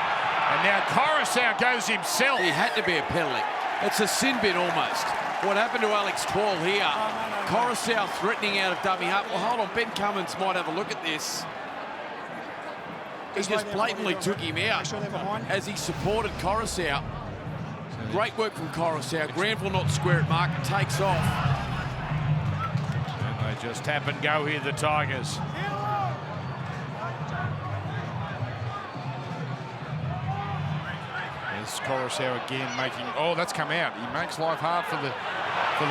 And now Coruscant goes himself. He had to be a penalty. It's a sin bin almost. What happened to Alex Twall here? Coruscant threatening out of dummy half. Well, hold on, Ben Cummins might have a look at this. He just blatantly took him out as he supported Coruscant. Great work from Coruscant. Granville not square at mark, takes off. And they just tap and go here, the Tigers. There's Coruscant again making, oh, that's come out. He makes life hard for the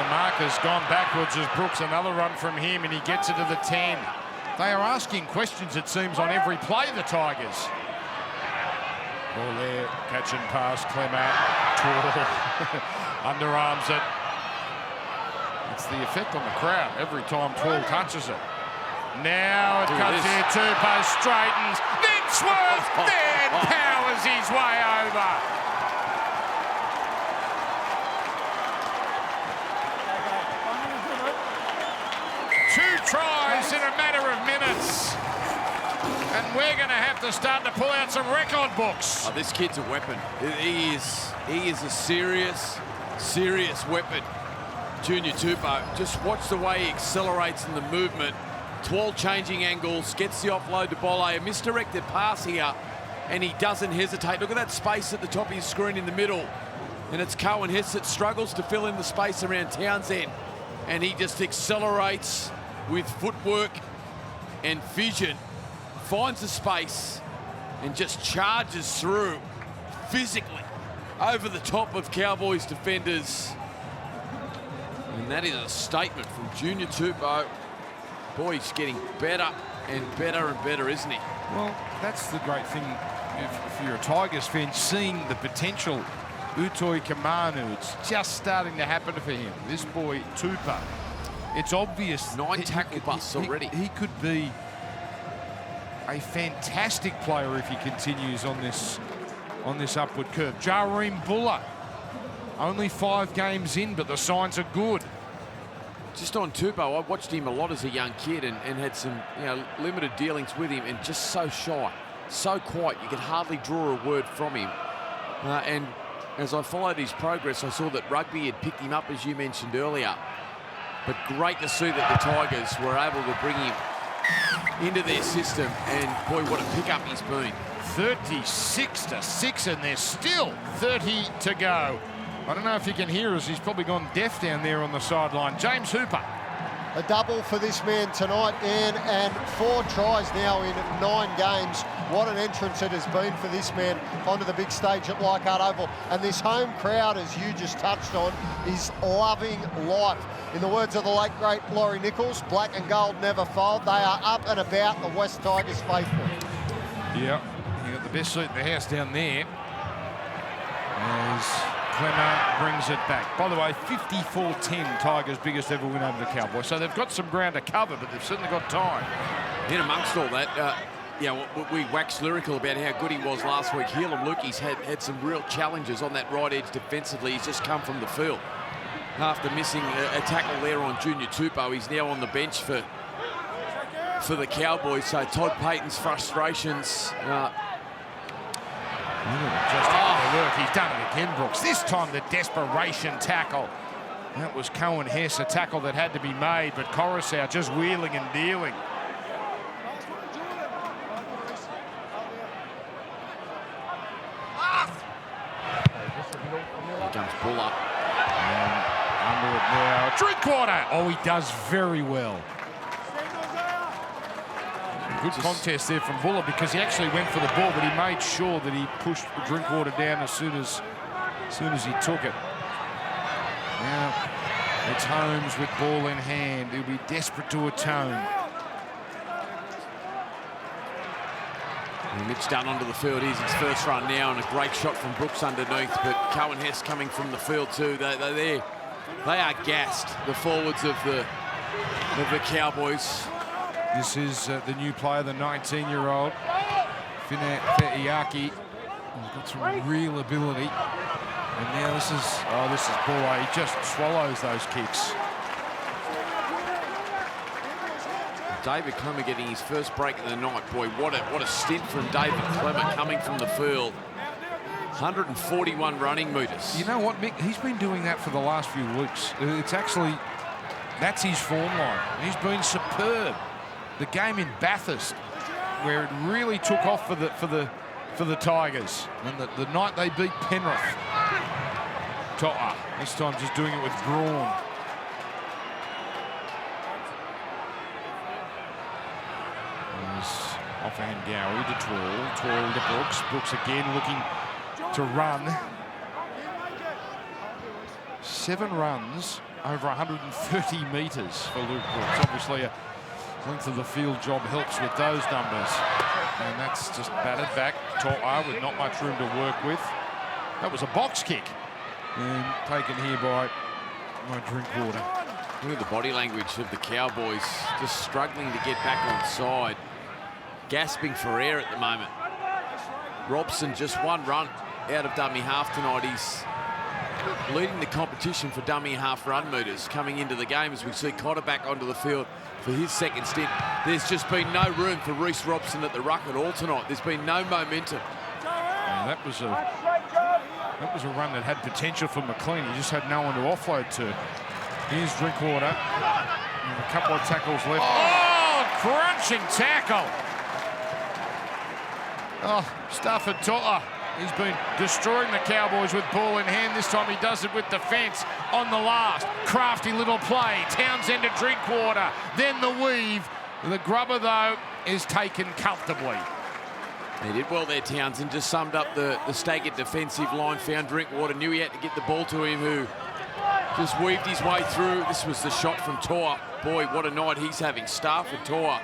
markers. Gone backwards as Brooks, another run from him, and he gets it to the 10. They are asking questions, it seems, on every play, the Tigers. Ball there, catch and pass, Clemmer, Twall, underarms it. It's the effect on the crowd every time Twall touches it. Now it comes here, Tupou straightens, then swerves, then powers his way over. Tries in a matter of minutes, and we're going to have to start to pull out some record books. Oh, this kid's a weapon. He is a serious weapon. Junior Tupou. Just watch the way he accelerates in the movement. Twall changing angles, gets the offload to Bolle. A misdirected pass here, and he doesn't hesitate. Look at that space at the top of his screen in the middle, and it's Cohen Hess that struggles to fill in the space around Townsend, and he just accelerates with footwork and vision, finds the space and just charges through physically over the top of Cowboys defenders. And that is a statement from Junior Tupou. Boy, he's getting better and better, isn't he? Well, that's the great thing if you're a Tigers fan, seeing the potential. Utoi Kamanu, it's just starting to happen for him. This boy, Tupou. It's obvious. 9 tackle busts already. He could be a fantastic player if he continues on this upward curve. Jareem Buller, only 5 games in, but the signs are good. Just on Tupou, I watched him a lot as a young kid and had some limited dealings with him, and just so shy, so quiet. You could hardly draw a word from him. And as I followed his progress, I saw that Rugby had picked him up, as you mentioned earlier. But great to see that the Tigers were able to bring him into their system, and boy, what a pickup he's been. 36-6, and there's still 30 to go. I don't know if you can hear us. He's probably gone deaf down there on the sideline. James Hooper. A double for this man tonight, and 4 tries now in 9 games. What an entrance it has been for this man onto the big stage at Leichhardt Oval. And this home crowd, as you just touched on, is loving life. In the words of the late, great Laurie Nichols, black and gold never fold. They are up and about the West Tigers faithful. Yeah, you got the best seat in the house down there. As Clemmer brings it back. By the way, 54-10, Tigers' biggest ever win over the Cowboys. So they've got some ground to cover, but they've certainly got time. In amongst all that, we waxed lyrical about how good he was last week. Helam Lukey's had some real challenges on that right edge defensively. He's just come from the field. After missing a tackle there on Junior Tupou, he's now on the bench for the Cowboys. So Todd Payton's frustrations. Just out of work. He's done it again, Brooks. This time the desperation tackle. That was Cohen Hess, a tackle that had to be made, but Coruscant just wheeling and dealing. Here comes Buller. And under it now. Drinkwater. Oh, he does very well. Good contest there from Buller because he actually went for the ball, but he made sure that he pushed Drinkwater down as soon as he took it. Now it's Holmes with ball in hand. He'll be desperate to atone. And Mitch Dunn onto the field. Here's his first run now, and a great shot from Brooks underneath. But Cohen Hess coming from the field too. They're there. They are gassed. The forwards of the Cowboys. This is the new player, the 19-year-old Finat Fetiaki. He's got some real ability. And now this is Buller. He just swallows those kicks. David Clemmer getting his first break of the night. Boy, what a stint from David Clemmer coming from the field. 141 running meters. You know what, Mick? He's been doing that for the last few weeks. It's actually, that's his form line. He's been superb. The game in Bathurst, where it really took off for the Tigers, and the night they beat Penrith. To'a, this time just doing it with brawn. Offhand Gowie to Twirl to Brooks. Brooks again looking to run. 7 runs over 130 metres for Luke Brooks. Obviously a length of the field job helps with those numbers. And that's just batted back. To'a with not much room to work with. That was a box kick. And taken here by Drinkwater. Look at the body language of the Cowboys, just struggling to get back on side. Gasping for air at the moment. Robson just 1 run out of dummy half tonight. He's leading the competition for dummy half run meters coming into the game as we see Cotter back onto the field for his second stint. There's just been no room for Reece Robson at the ruck at all tonight. There's been no momentum. And that was a run that had potential for McLean. He just had no one to offload to. Here's Drinkwater. And a couple of tackles left. Oh, crunching tackle. Oh, Stafford To'a. He's been destroying the Cowboys with ball in hand. This time he does it with defence on the last. Crafty little play. Townsend to Drinkwater. Then the weave. The grubber, though, is taken comfortably. He did well there, Townsend. Just summed up the staggered defensive line. Found Drinkwater. Knew he had to get the ball to him, who just weaved his way through. This was the shot from To'a. Boy, what a night he's having. Stafford To'a.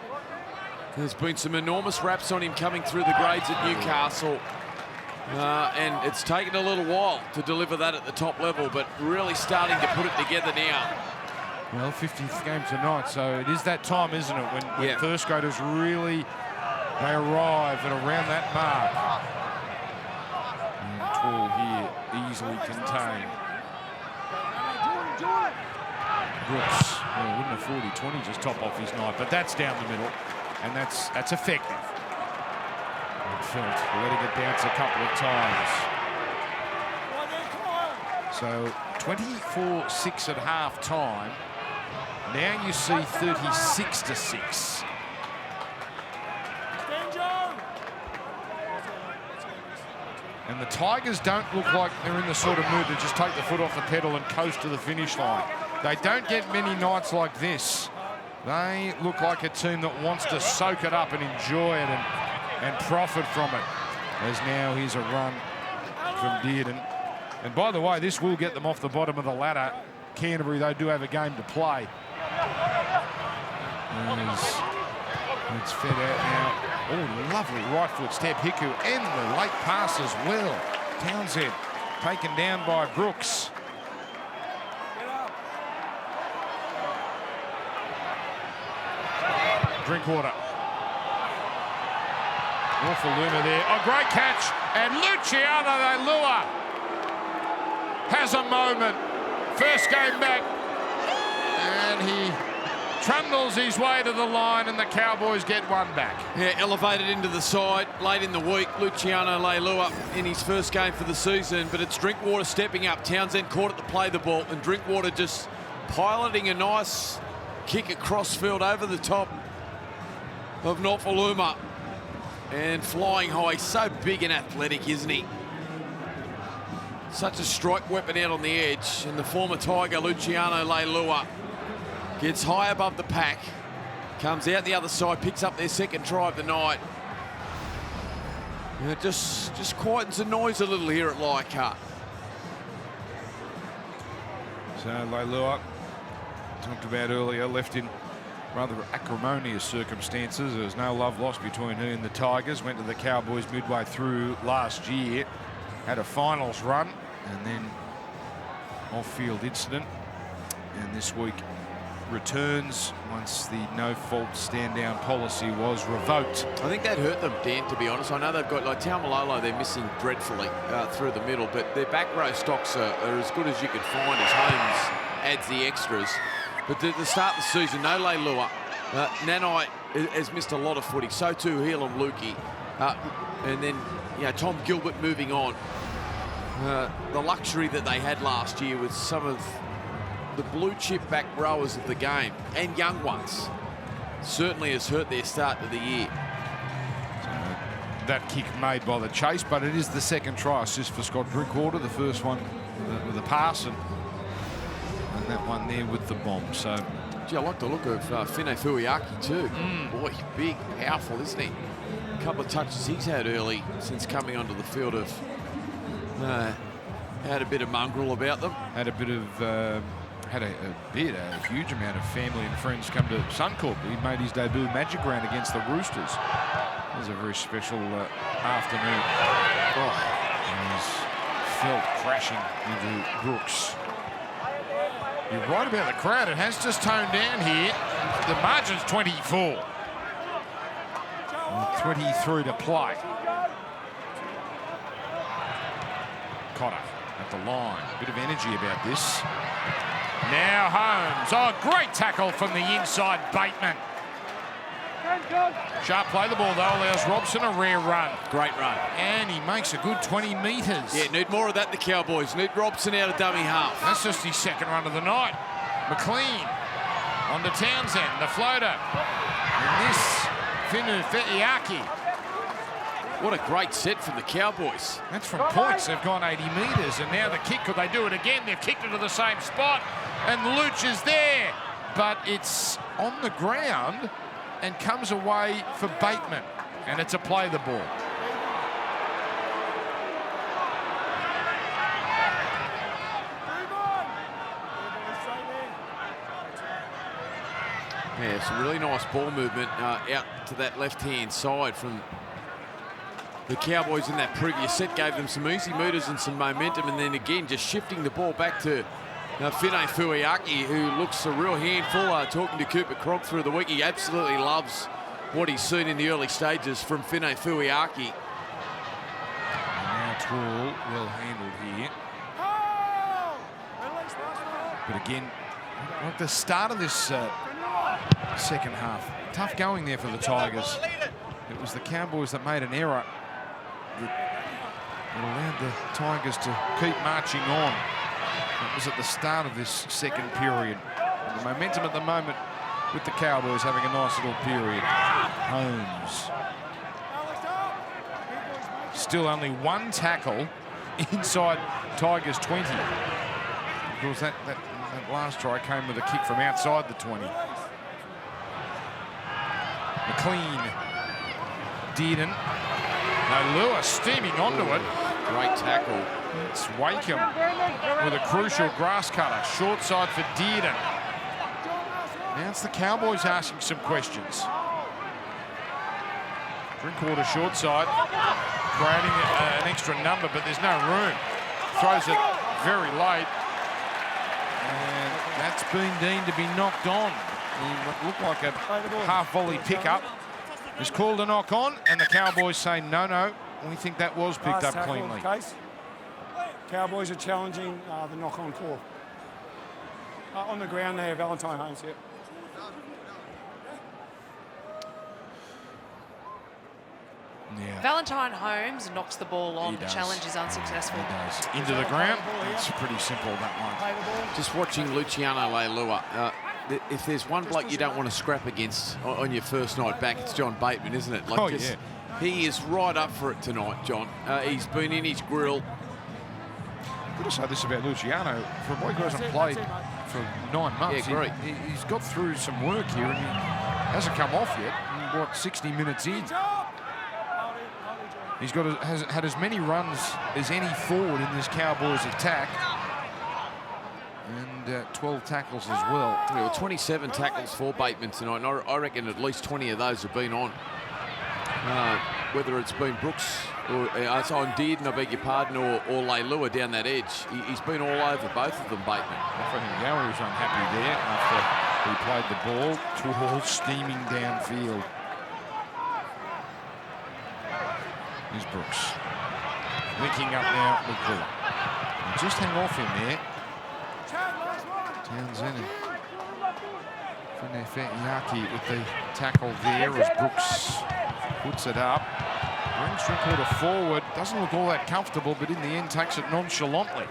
There's been some enormous raps on him coming through the grades at Newcastle. And it's taken a little while to deliver that at the top level, but really starting to put it together now. Well, 50th game tonight, so it is that time, isn't it, when first graders really, they arrive at around that mark. And Twirl here, easily contained. Brooks, well, wouldn't have 40-20 just top off his night, but that's down the middle, and that's effective. Letting it bounce a couple of times. So 24-6 at half time. Now you see 36-6. And the Tigers don't look like they're in the sort of mood to just take the foot off the pedal and coast to the finish line. They don't get many nights like this They look like a team that wants to soak it up and enjoy it and profit from it. As now here's a run from Dearden. And by the way, this will get them off the bottom of the ladder. Canterbury, they do have a game to play. It's fed out now. Oh, lovely right foot step, Hiku, and the late pass as well. Townsend taken down by Brooks. Drinkwater. Awful Luma there. A great catch. And Luciano Leilua has a moment. First game back. And he trundles his way to the line, and the Cowboys get one back. Yeah, elevated into the side late in the week. Luciano Leilua in his first game for the season, but it's Drinkwater stepping up. Townsend caught it to play the ball, and Drinkwater just piloting a nice kick across field over the top of Nofaluma and flying high. So big and athletic, isn't he? Such a strike weapon out on the edge, and the former Tiger Luciano Leilua gets high above the pack, comes out the other side, picks up their second try of the night. And it just quietens the noise a little here at Leichhardt. So Leilua, talked about earlier, left in rather acrimonious circumstances. There was no love lost between her and the Tigers. Went to the Cowboys midway through last year. Had a finals run and then off-field incident. And this week returns once the no-fault stand-down policy was revoked. I think that hurt them, Dan, to be honest. I know they've got, like, Taumalolo, they're missing dreadfully through the middle, but their back row stocks are as good as you could find as Holmes adds the extras. But at the start of the season, no Leilua. Nanai has missed a lot of footy. So too Helam Lukey. And then, you know, Tom Gilbert moving on. The luxury that they had last year with some of the blue chip back rowers of the game and young ones certainly has hurt their start to the year. That kick made by the chase, but it is the second try assist for Scott Drinkwater. The first one with the pass and that one there with the bomb. So, gee, I like the look of Fine Fuiaki too. Boy, big, powerful, isn't he? A couple of touches he's had early since coming onto the field of had a bit of mongrel about them. Had a bit of a huge amount of family and friends come to Suncorp. He made his debut Magic Round against the Roosters. It was a very special afternoon. He was felt crashing into Brooks. You're right about the crowd. It has just toned down here. The margin's 24. 23 to play. Cotter at the line. Bit of energy about this. Now Holmes. Oh, great tackle from the inside, Bateman. Sharp play the ball, though. Allows Robson a rare run. Great run. And he makes a good 20 metres. Yeah, need more of that, the Cowboys. Need Robson out of dummy half. That's just his second run of the night. McLean on to Townsend, the floater. And this, Finu Fetiaki. What a great set from the Cowboys. That's from points. They've gone 80 metres. And now the kick, could they do it again? They've kicked it to the same spot. And Luch is there. But it's on the ground and comes away for Bateman. And it's a play the ball. Yeah, some really nice ball movement out to that left-hand side from the Cowboys in that previous set. Gave them some easy meters and some momentum, and then again just shifting the ball back to Fine Fuiaki, who looks a real handful. Talking to Cooper Cronk through the week, he absolutely loves what he's seen in the early stages from Fine Fuiaki. Now tall, well handled here. But again, like the start of this second half, tough going there for the Tigers. It was the Cowboys that made an error that allowed the Tigers to keep marching on. It was at the start of this second period. And the momentum at the moment with the Cowboys having a nice little period. Holmes. Still only one tackle inside Tigers 20. Of course, that last try came with a kick from outside the 20. clean. Dearden. No, Lewis steaming onto it. Great tackle. It's Wakeham with a crucial grass cutter. Short side for Dearden. Now it's the Cowboys asking some questions. Drinkwater short side, creating an extra number, but there's no room. Throws it very late. And that's been deemed to be knocked on. It looked like a half volley pickup. It's called a knock on, and the Cowboys say no, we think that was picked up cleanly. Case. Cowboys are challenging the knock on call. On the ground there, Valentine Holmes, yeah. Yeah. Valentine Holmes knocks the ball on. He The does. challenge is unsuccessful. He does. Into the ground. It's pretty simple, that one. Just watching Luciano Leilua. If there's one bloke you don't want to scrap against on your first night back, it's John Bateman, isn't it? Yeah. He is right up for it tonight, John. He's been in his grill. I've got to say this about Luciano. For a bloke who hasn't played for 9 months, Yeah, great. he's got through some work here, and he hasn't come off yet. 60 minutes in. He's has had as many runs as any forward in this Cowboys attack, and 12 tackles as well. There were 27 tackles for Bateman tonight, and I reckon at least 20 of those have been on. Whether it's been Brooks or it's on Dearden, I beg your pardon, or Leilua down that edge. He's been all over both of them, Bateman. I think Gowie was unhappy there after he played the ball towards steaming downfield. Here's Brooks. Linking up now with Bull. Just hang off him there. Townsend and Funefe'Iaki with the tackle there as Brooks puts it up. Brings Drinkwater forward. Doesn't look all that comfortable, but in the end takes it nonchalantly.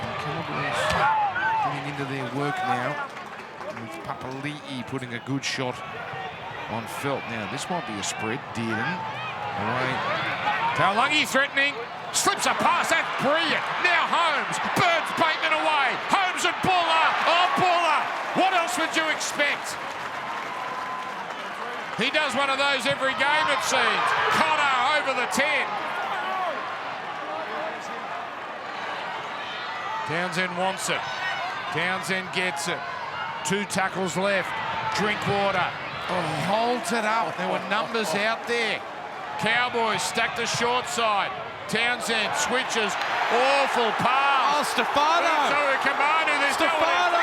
And Cowboys getting into their work now, with Papali'i putting a good shot on Felt. Now, this might be a spread. Dearden away. Taulagi threatening. Slips a pass. That's brilliant. Now Holmes. Burns Bateman away. Holmes and Buller. Oh, Buller. What else would you expect? He does one of those every game, it seems. Cotter over the 10. Townsend wants it. Townsend gets it. 2 tackles left. Drinkwater. Holds it up. There were numbers out there. Cowboys stack the short side. Townsend switches. Awful pass. Oh, Stefano! Stefano!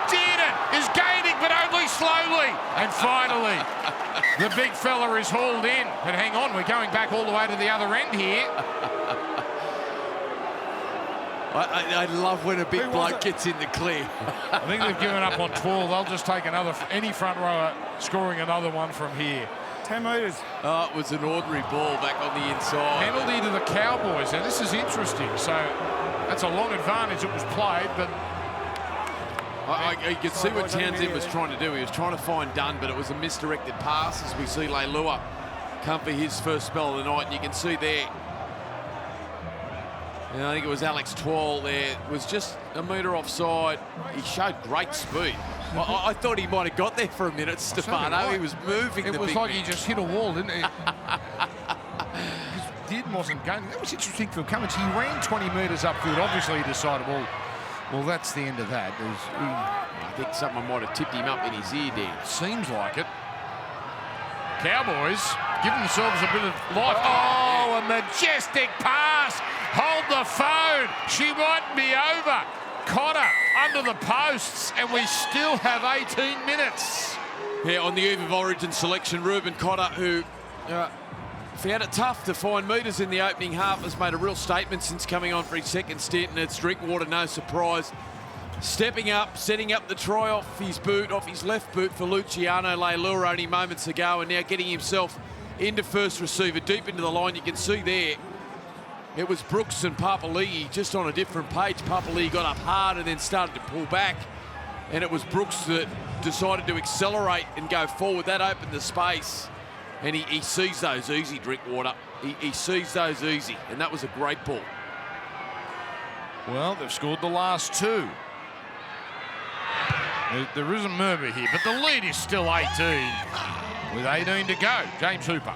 Dearden is gaining, but only slowly. And finally, the big fella is hauled in. But hang on, we're going back all the way to the other end here. I love when a big bloke gets in the clear. I think they've given up on 12. They'll just take any front rower scoring another one from here. 10 metres. Oh, it was an ordinary ball back on the inside. Penalty to the Cowboys. Now, this is interesting. So that's a long advantage. It was played, but... You could see what Townsend was trying to do. He was trying to find Dunn, but it was a misdirected pass as we see Leilua come for his first spell of the night. And you can see there, I think it was Alex Twal there, was just a metre offside. He showed great speed. I thought he might have got there for a minute, Stefano. He was moving. It was like he just hit a wall, didn't he? Dearden wasn't going. That was interesting for Cummins. He ran 20 metres upfield. Obviously, he decided, well, that's the end of that. I think someone might have tipped him up in his ear there. Seems like it. Cowboys give themselves a bit of life. Oh, a majestic pass. Hold the phone. She might be over. Cotter under the posts, and we still have 18 minutes. Yeah, on the eve of Origin selection, Ruben Cotter, who found it tough to find metres in the opening half, has made a real statement since coming on for his second stint, and it's Drinkwater, no surprise. Stepping up, setting up the try off his left boot for Luciano Leilua only moments ago, and now getting himself into first receiver, deep into the line. You can see there, it was Brooks and Papali'i just on a different page. Papali'i got up hard and then started to pull back, and it was Brooks that decided to accelerate and go forward. That opened the space, and he sees those easy, Drinkwater. He sees those easy, and that was a great ball. Well, they've scored the last 2. There is a murmur here, but the lead is still 18 with 18 to go. James Hooper.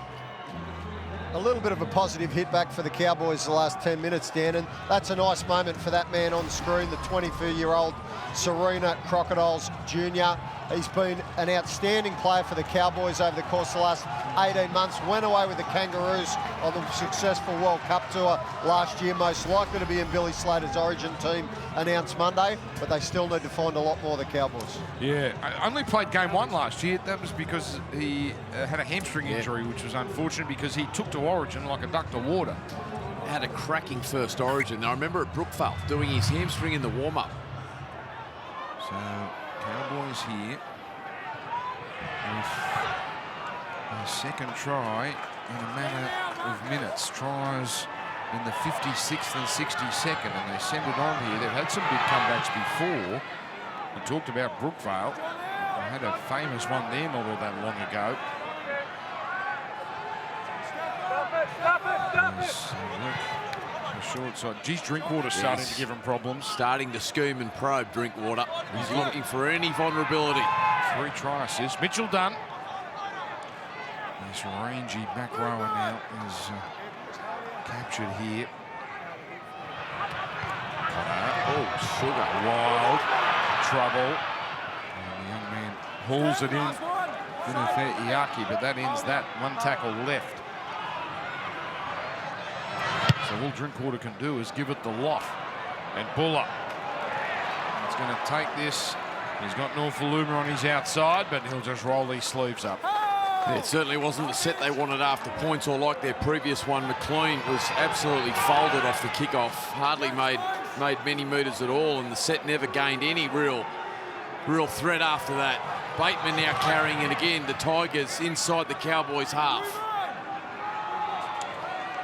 A little bit of a positive hit back for the Cowboys the last 10 minutes, Dan, and that's a nice moment for that man on screen, the 24-year-old Serena Crocodiles Jr. He's been an outstanding player for the Cowboys over the course of the last 18 months. Went away with the Kangaroos on the successful World Cup tour last year, most likely to be in Billy Slater's Origin team announced Monday, but they still need to find a lot more, the Cowboys. Yeah, I only played game 1 last year. That was because he had a hamstring injury, which was unfortunate because he took to Origin like a duck to water. Had a cracking first Origin. I remember at Brookvale doing his hamstring in the warm-up. So, Cowboys here with a second try in a matter of minutes. Tries in the 56th and 62nd, and they send it on here. They've had some big comebacks before. We talked about Brookvale. They had a famous one there not all that long ago. Short side. Geez, Drinkwater's starting to give him problems. Starting to scoom and probe Drinkwater. He's looking for any vulnerability. 3 try assists. Mitchell Dunn. This rangy back rower now is captured here. Oh, sugar. Wild. Trouble. And the young man hauls it in. Iaki, but that ends that. 1 tackle left. So all Drinkwater can do is give it the lot. And Buller. He's going to take this. He's got Norfoluma on his outside, but he'll just roll these sleeves up. It certainly wasn't the set they wanted after points, or like their previous one. McLean was absolutely folded off the kickoff. Hardly made many metres at all, and the set never gained any real threat after that. Bateman now carrying it again. The Tigers inside the Cowboys half.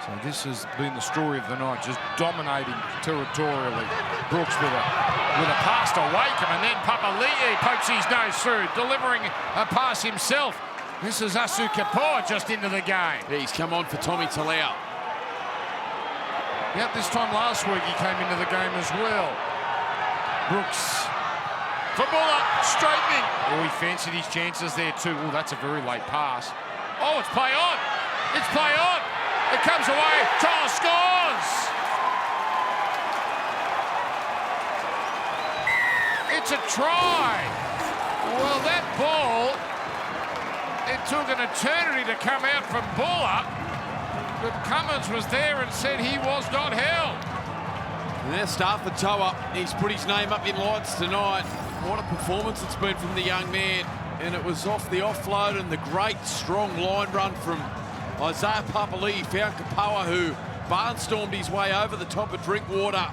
So this has been the story of the night, just dominating territorially. Brooks with a pass to Wakeham, and then Papali'i pokes his nose through, delivering a pass himself. This is Asu Kapoor just into the game. He's come on for Tommy Talau. Yep, this time last week he came into the game as well. Brooks. Footballer straightening. Oh, he fancied his chances there too. Oh, that's a very late pass. Oh, it's play on. It's play on. It comes away. Charles scores. It's a try. Well, that ball, it took an eternity to come out from Buller, but Cummins was there and said he was not held. And there's Stafford Toa. He's put his name up in lights tonight. What a performance it's been from the young man. And it was off the offload and the great strong line run from Isaiah Papali'i. Found Kapoa, who barnstormed his way over the top of Drinkwater.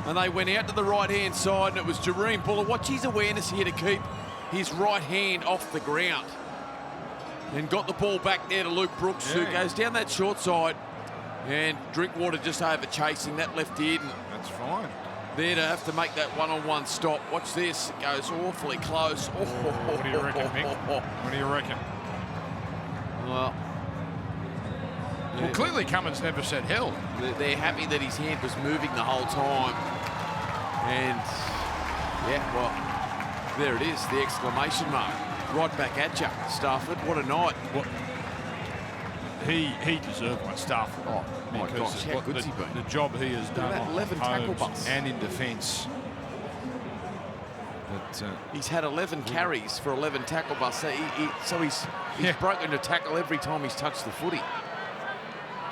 And they went out to the right-hand side, and it was Jareem Buller. Watch his awareness here to keep his right hand off the ground. And got the ball back there to Luke Brooks, who goes down that short side. And Drinkwater just over chasing that left in. That's fine. There to have to make that one-on-one stop. Watch this. It goes awfully close. Oh, what do you reckon, Mick? What do you reckon? Well, clearly Cummins never said held. They're happy that his hand was moving the whole time. And, yeah, well, there it is, the exclamation mark. Right back at you, Stafford. What a night. Well, he deserved one, Stafford. Oh, my gosh, how good's he been? The job he has done on 11 tackle Holmes busts. and in defence. But he's had 11 carries for 11 tackle busts. So he's broken a tackle every time he's touched the footy.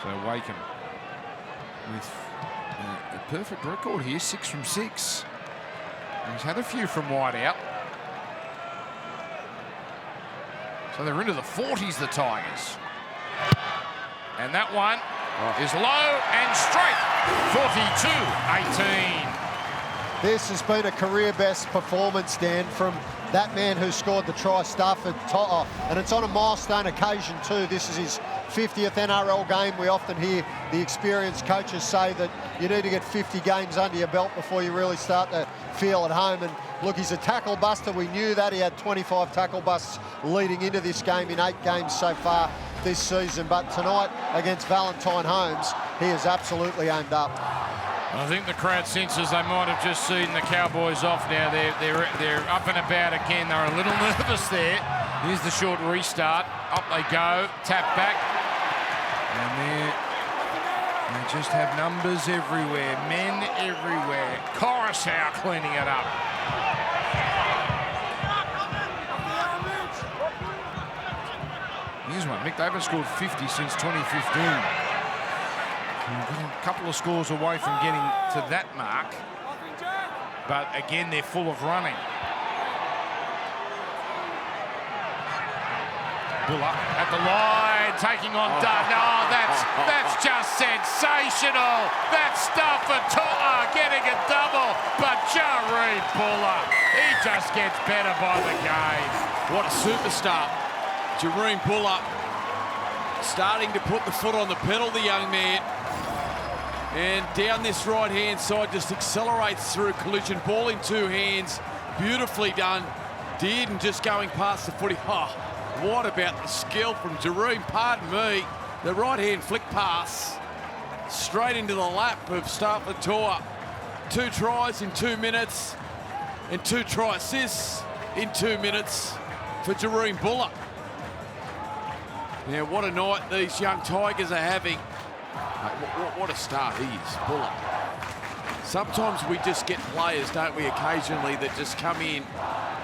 So Wakeham with a perfect record here, 6 from 6. He's had a few from wide out. So they're into the 40s, the Tigers. And that one is low and straight. 42-18. This has been a career-best performance, Dan, from that man who scored the try, Stafford Toa. And it's on a milestone occasion too. This is his 50th NRL game. We often hear the experienced coaches say that you need to get 50 games under your belt before you really start to feel at home. And look, he's a tackle buster. We knew that. He had 25 tackle busts leading into this game in 8 games so far this season. But tonight against Valentine Holmes, he is absolutely aimed up. I think the crowd senses they might have just seen the Cowboys off now. They're up and about again. They're a little nervous there. Here's the short restart. Up they go. Tap back. And they just have numbers everywhere. Men everywhere. Coruscant cleaning it up. Here's one. Mick, they haven't scored 50 since 2015. A couple of scores away from getting to that mark. But again, they're full of running. Buller at the line, taking on Dunn. Oh, that's just sensational. That's stuff for To'a getting a double. But Jarree Buller, he just gets better by the game. What a superstar. Jarree Buller starting to put the foot on the pedal, the young man. And down this right-hand side, just accelerates through collision. Ball in two hands. Beautifully done. Did, and just going past the footy. Oh, what about the skill from Jarree? Pardon me. The right-hand flick pass straight into the lap of Stafford To'a. 2 tries in 2 minutes and 2 try assists in 2 minutes for Jarree Buller. Now, what a night these young Tigers are having. What a start he is, Buller. Sometimes we just get players, don't we, occasionally, that just come in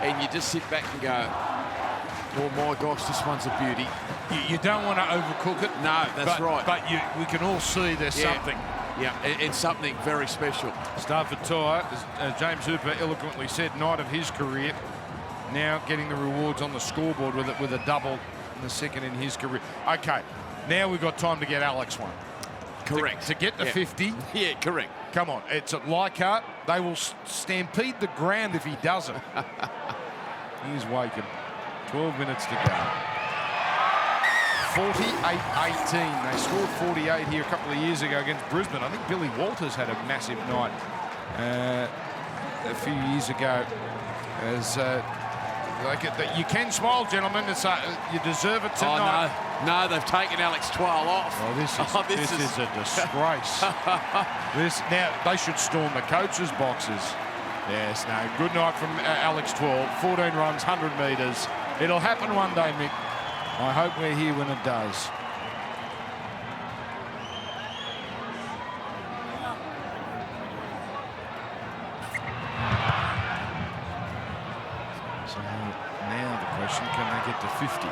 and you just sit back and go, oh my gosh, this one's a beauty. You don't want to overcook it. No, that's right. But we can all see there's something. Yeah, and something very special. Stafford To'a, as James Hooper eloquently said, night of his career, now getting the rewards on the scoreboard with a double in the second in his career. Okay, now we've got time to get Alex one. Correct. To get the 50. Yeah, correct. Come on, it's at Leichhardt. They will stampede the ground if he doesn't. Here's Wakeham. 12 minutes to go. 48-18. They scored 48 here a couple of years ago against Brisbane. I think Billy Walters had a massive night a few years ago. As you can smile, gentlemen. You deserve it tonight. Oh, no, they've taken Alex Twal off. Oh, this is a disgrace. Now they should storm the coaches' boxes. Yes, no. Good night from Alex Twal. 14 runs, 100 metres. It'll happen one day, Mick. I hope we're here when it does. So now the question, can they get to 50?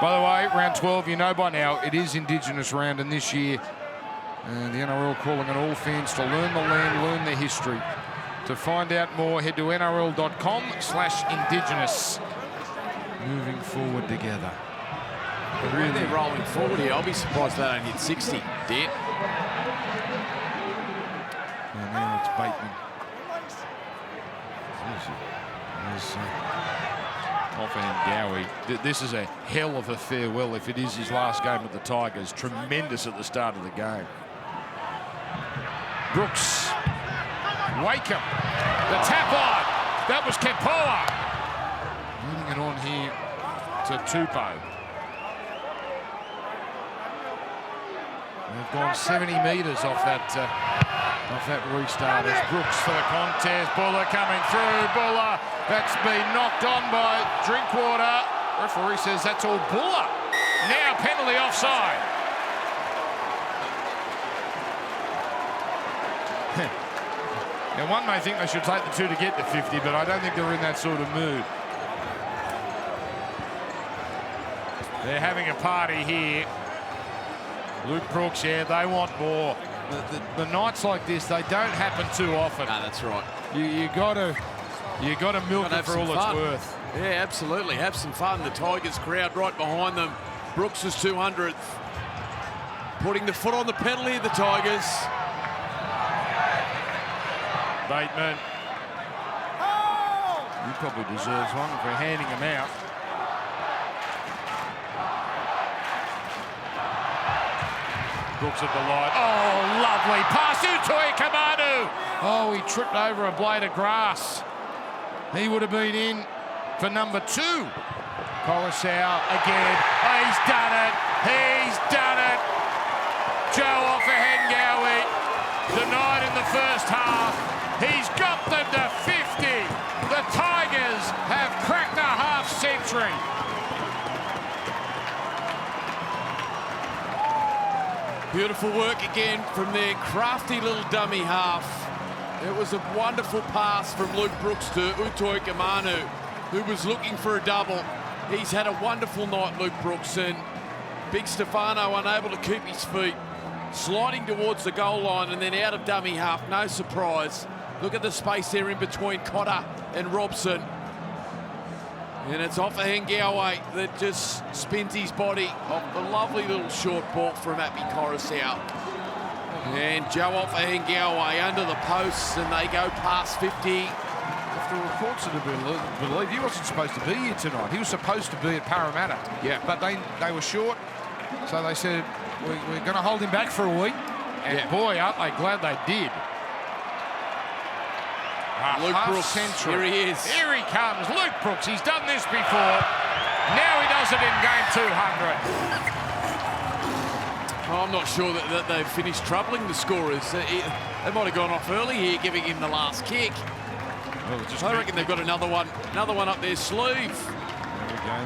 By the way, round 12, you know by now, it is Indigenous round, and this year the NRL calling on all fans to learn the land, learn the history. To find out more, head to nrl.com/Indigenous. Moving forward together. But really, they're rolling forward here. I'll be surprised they don't hit 60, Dan. And now it's Bateman. Offhand Gowie. This is a hell of a farewell if it is his last game at the Tigers. Tremendous at the start of the game. Brooks. Wakeham. The tap on. That was Kepoa. Moving it on here to Tupou. They've gone 70 metres off that restart. As Brooks for the contest. Buller coming through. Buller. That's been knocked on by Drinkwater. Referee says that's all Buller. Now penalty offside. Now one may think they should take the 2 to get to 50, but I don't think they're in that sort of mood. They're having a party here. Luke Brooks, yeah, they want more. The nights like this, they don't happen too often. No, that's right. You got to milk it for all it's worth. Yeah, absolutely. Have some fun. The Tigers crowd right behind them. Brooks' 200th. Putting the foot on the pedal here, the Tigers. Bateman. He probably deserves one for handing him out. Brooks at the line. Oh, lovely pass. Utoi Kamanu. Oh, he tripped over a blade of grass. He would have been in for number 2. Coruscant again. Oh, he's done it. He's done it. Joe Offahengawi, denied in the first half. He's got them to 50. The Tigers have cracked a half century. Beautiful work again from their crafty little dummy half. It was a wonderful pass from Luke Brooks to Utoi Kamanu, who was looking for a double. He's had a wonderful night, Luke Brooks, and Big Stefano unable to keep his feet, sliding towards the goal line and then out of dummy half. No surprise. Look at the space there in between Cotter and Robson. And it's Offahengawi that just spins his body off the lovely little short ball from Api Coruscant. And Joe Offahengawi under the posts, and they go past 50. If the reports are to be believed, he wasn't supposed to be here tonight. He was supposed to be at Parramatta. Yeah. But they were short, so they said, we're going to hold him back for a week. And boy, aren't they glad they did. Luke Brooks, century. here he is. Here he comes, Luke Brooks. He's done this before. Now he does it in game 200. I'm not sure that they've finished troubling the scorers. They might have gone off early here, giving him the last kick. Well, I reckon they've got another one up their sleeve. There we go.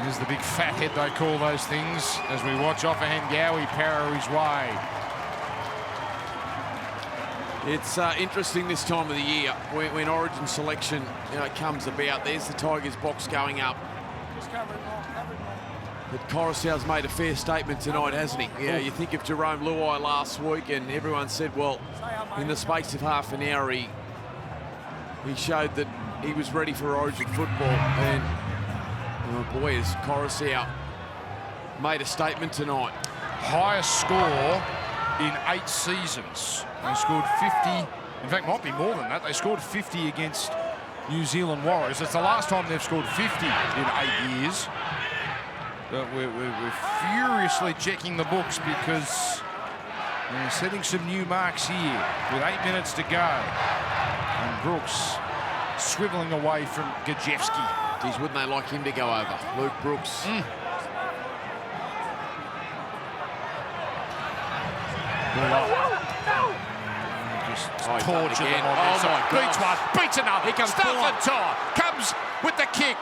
There's the big fat head, they call those things, as we watch Offahengawi power his way. It's interesting this time of the year when Origin selection comes about. There's the Tigers box going up. But Coruscant's made a fair statement tonight, hasn't he? Yeah, you think of Jerome Luai last week, and everyone said, well, in the space of half an hour, he showed that he was ready for Origin football. And oh boy, has Coruscant made a statement tonight. Highest score in 8 seasons. They scored 50, in fact, might be more than that. They scored 50 against New Zealand Warriors. It's the last time they've scored 50 in 8 years. But we're furiously checking the books because they're setting some new marks here with 8 minutes to go. And Brooks swiveling away from Gajewski. Geez, wouldn't they like him to go over? Luke Brooks. Just torture them on Oh this. my God. Beats one, beats another. Here comes Stafford Todd comes with the kick.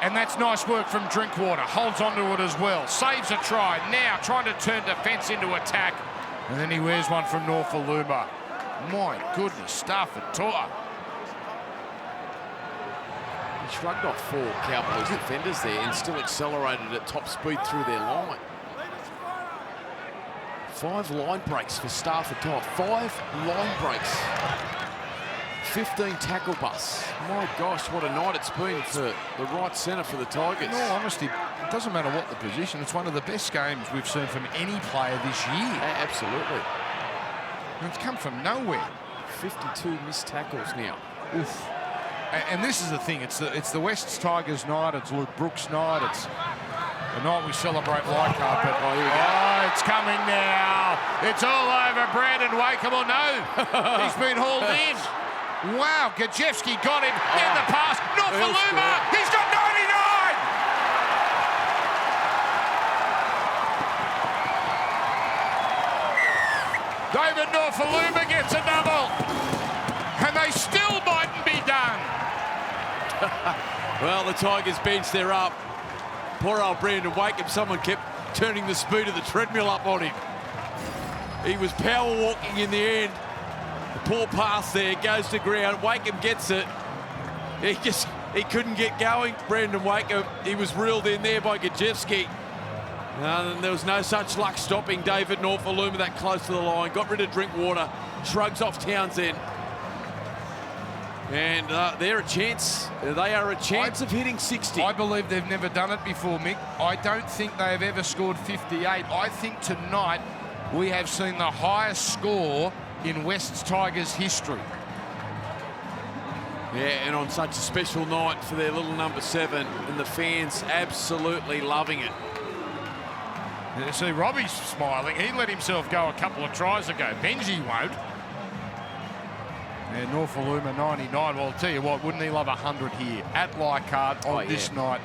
And that's nice work from Drinkwater. Holds onto it as well. Saves a try. Now trying to turn defence into attack. And then he wears one from Norfoluma. My goodness, Stafford Todd. He shrugged off 4 Cowboys defenders there and still accelerated at top speed through their line. 5 line breaks for Stafford Todd. 5 line breaks. 15 tackle busts. My gosh, what a night it's been for the right centre for the Tigers. In all honesty, it doesn't matter what the position. It's one of the best games we've seen from any player this year. Absolutely. And it's come from nowhere. 52 missed tackles now. Oof. And this is the thing. It's the Wests Tigers night. It's Luke Brooks night. It's the night we celebrate Leichhardt. But it's coming now. It's all over. Brandon Wakeham will know. He's been hauled in. Wow, Gajewski got him in the pass. Norfoluma, he's got 99! David Norfoluma gets a double. And they still mightn't be done. Well, the Tigers bench, they're up. Poor old Brandon Wakeham, someone kept turning the speed of the treadmill up on him. He was power walking in the end. The poor pass there goes to ground. Wakeham gets it. He couldn't get going. Brandon Wakeham, he was reeled in there by Gajewski. And there was no such luck stopping David Norfoluma that close to the line. Got rid of Drinkwater. Shrugs off Townsend. And they're a chance. They are a chance of hitting 60. I believe they've never done it before, Mick. I don't think they have ever scored 58. I think tonight we have seen the highest score in Wests Tigers history. Yeah, and on such a special night for their little number 7, and the fans absolutely loving it. You see, Robbie's smiling. He let himself go a couple of tries ago. Benji won't. And Norfoluma 99. Well, I'll tell you what, wouldn't he love 100 here at Leichhardt on this night?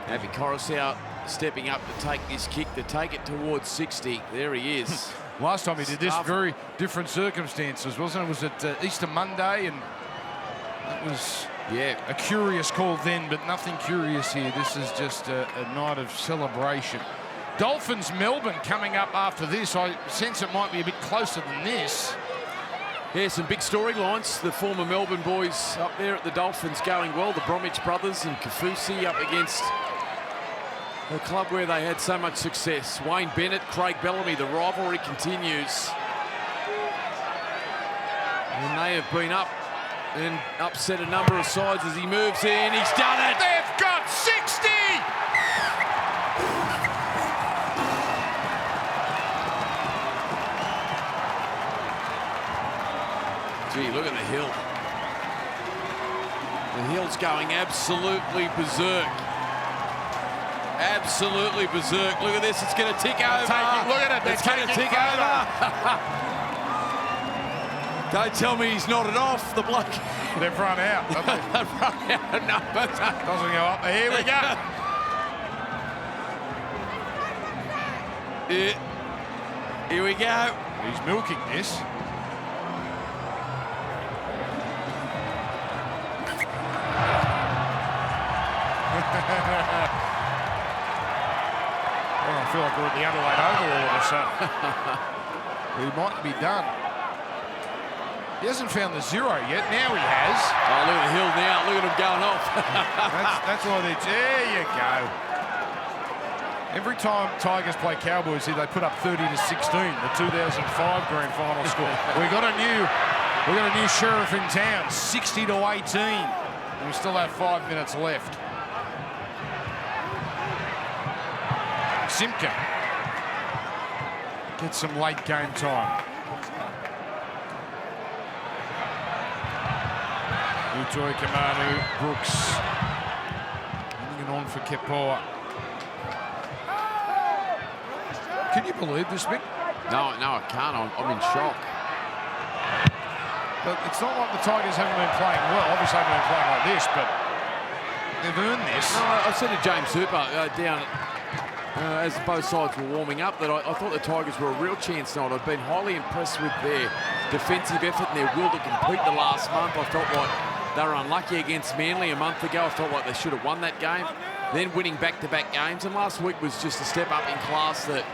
Api Coruscant stepping up to take this kick, to take it towards 60. There he is. Last time he did this, very different circumstances, wasn't it? It was at Easter Monday, and it was a curious call then, but nothing curious here. This is just a night of celebration. Dolphins Melbourne coming up after this. I sense it might be a bit closer than this. Yeah, some big storylines. The former Melbourne boys up there at the Dolphins going well. The Bromwich brothers and Kafusi up against a club where they had so much success. Wayne Bennett, Craig Bellamy, the rivalry continues. And they have been up and upset a number of sides as he moves in. He's done it! They've got 60! Gee, look at the hill. The hill's going absolutely berserk. Absolutely berserk. Look at this, it's going to tick over. Look at it, It's going to tick over. Don't tell me he's nodded off, the bloke. They've run out, don't they? They've run out. No, but Doesn't go up there. Here we go. Here we go. He's milking this. Well, I feel like we're at the Adelaide Oval all of a sudden. He might be done. He hasn't found the zero yet. Now he has. Oh, look at the hill now. Look at him going off. That's why they... There you go. Every time Tigers play Cowboys here, they put up 30-16, the 2005 grand final score. We got a new sheriff in town, 60-18. And we still have 5 minutes left. Simka gets some late game time. Utoi Kamanu, Brooks, hanging on for Kepoa. Can you believe this, Mick? No, I can't. I'm in shock. But it's not like the Tigers haven't been playing well. Obviously, they haven't been playing like this, but they've earned this. No, I said to James Hooper down as both sides were warming up that I thought the Tigers were a real chance tonight. I've been highly impressed with their defensive effort and their will to compete the last month. I felt like they were unlucky against Manly a month ago. I felt like they should have won that game. Then winning back-to-back games. And last week was just a step up in class that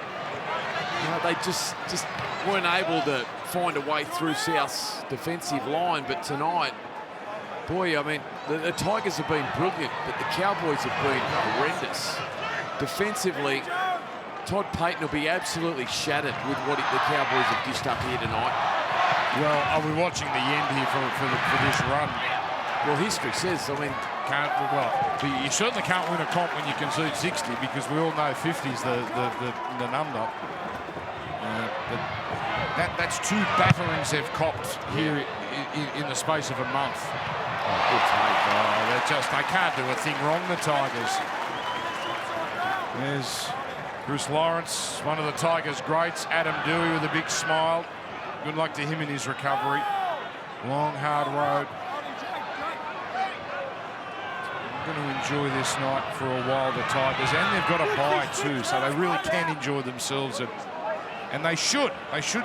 they just weren't able to find a way through South's defensive line. But tonight, boy, I mean, the Tigers have been brilliant, but the Cowboys have been horrendous. Defensively, Todd Payton will be absolutely shattered with what the Cowboys have dished up here tonight. Well, are we watching the end here for this run? Well, history says, I mean... you certainly can't win a comp when you concede 60 because we all know 50's the number. But that's 2 batterings they've copped here in the space of a month. They can't do a thing wrong, the Tigers. There's Bruce Lawrence, one of the Tigers' greats. Adam Dewey with a big smile. Good luck to him in his recovery. Long, hard road. Going to enjoy this night for a while, the Tigers, and they've got a bye too, so they really can enjoy themselves, and they should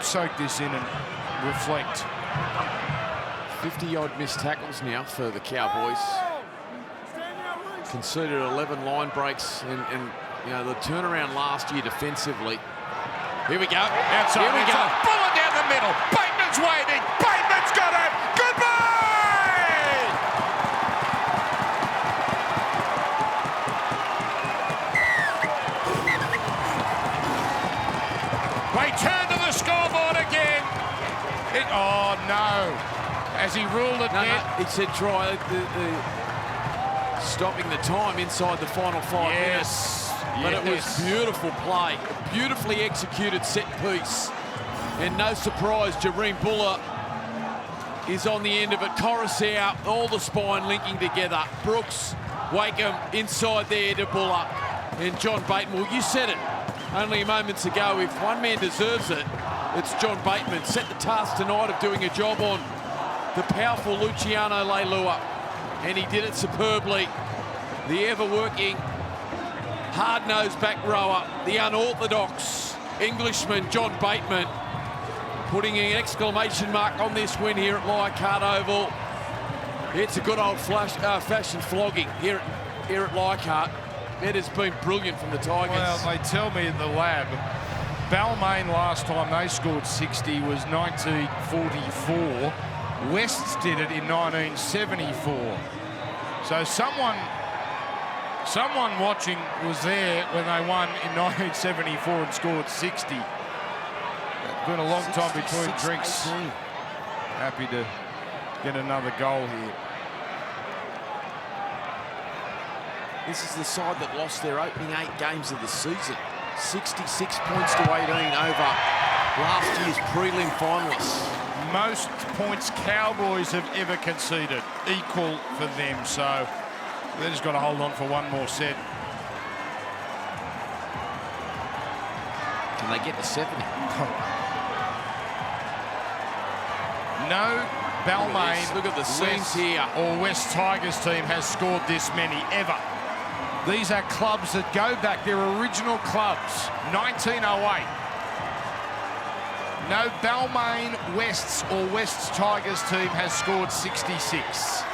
soak this in and reflect. 50-odd missed tackles now for the Cowboys. Conceded 11 line breaks, and you know, the turnaround last year defensively. Here we go. Outside, here we go. Bullet down the middle. Bateman's waiting. Bateman's got it. Goodbye! They turn to the scoreboard again. Oh, no. As he ruled it net. He said try. Stopping the time inside the final 5 minutes. But it was beautiful play, a beautifully executed set piece. And no surprise, Jareem Buller is on the end of it. Coruscant, all the spine linking together. Brooks, Wakeham inside there to Buller. And John Bateman, well, you said it only moments ago. If one man deserves it, it's John Bateman. Set the task tonight of doing a job on the powerful Luciano Leilua. And he did it superbly. The ever-working hard-nosed back rower, the unorthodox Englishman, John Bateman, putting an exclamation mark on this win here at Leichhardt Oval. It's a good old-fashioned flogging here at Leichhardt. It has been brilliant from the Tigers. Well, they tell me in the lab, Balmain last time they scored 60 was 1944. Wests did it in 1974. So someone watching was there when they won in 1974 and scored 60. It's been a long time between drinks. 18. Happy to get another goal here. This is the side that lost their opening 8 games of the season. 66 points to 18 over last year's prelim finalists. Most points Cowboys have ever conceded, equal for them. So they've just got to hold on for one more set. Can they get to 70? No Balmain, Look at the scenes here. or West Tigers team has scored this many ever. These are clubs that go back, their original clubs, 1908. No Balmain, Wests or Wests Tigers team has scored 66.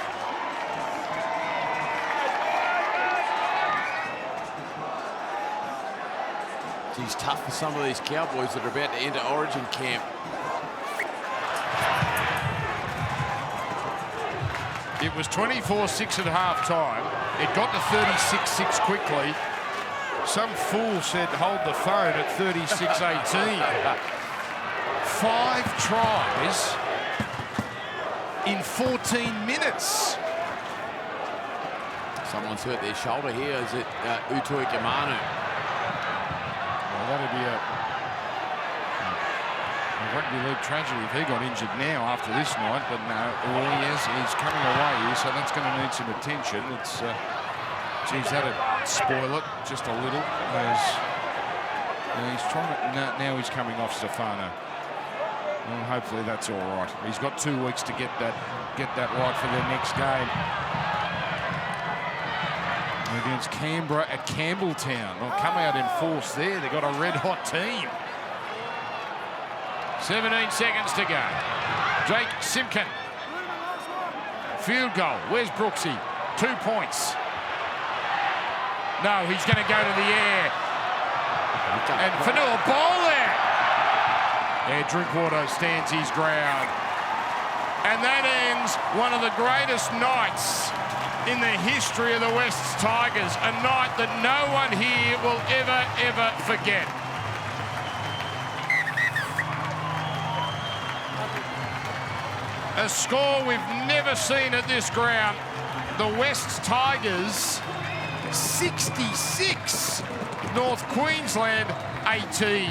It's tough for some of these Cowboys that are about to enter Origin camp. It was 24-6 at half-time. It got to 36-6 quickly. Some fool said, hold the phone at 36-18. 5 tries in 14 minutes. Someone's hurt their shoulder here. Is it Utui Kamanu? Well, that'd be a rugby league tragedy if he got injured now after this night, but no, he's coming away here, so that's going to need some attention. It's, geez, that'd spoil it just a little. He's trying to, now he's coming off Stefano. Well, hopefully that's all right. He's got 2 weeks to get that right for their next game. Against Canberra at Campbelltown. They'll come out in force there. They've got a red-hot team. 17 seconds to go. Jake Simpkin. Field goal. Where's Brooksy? 2 points. No, he's going to go to the air. And Fanua ball there. Yeah, Drinkwater stands his ground. And that ends one of the greatest nights in the history of the Wests Tigers. A night that no one here will ever forget. A score we've never seen at this ground. The Wests Tigers 66, North Queensland 18.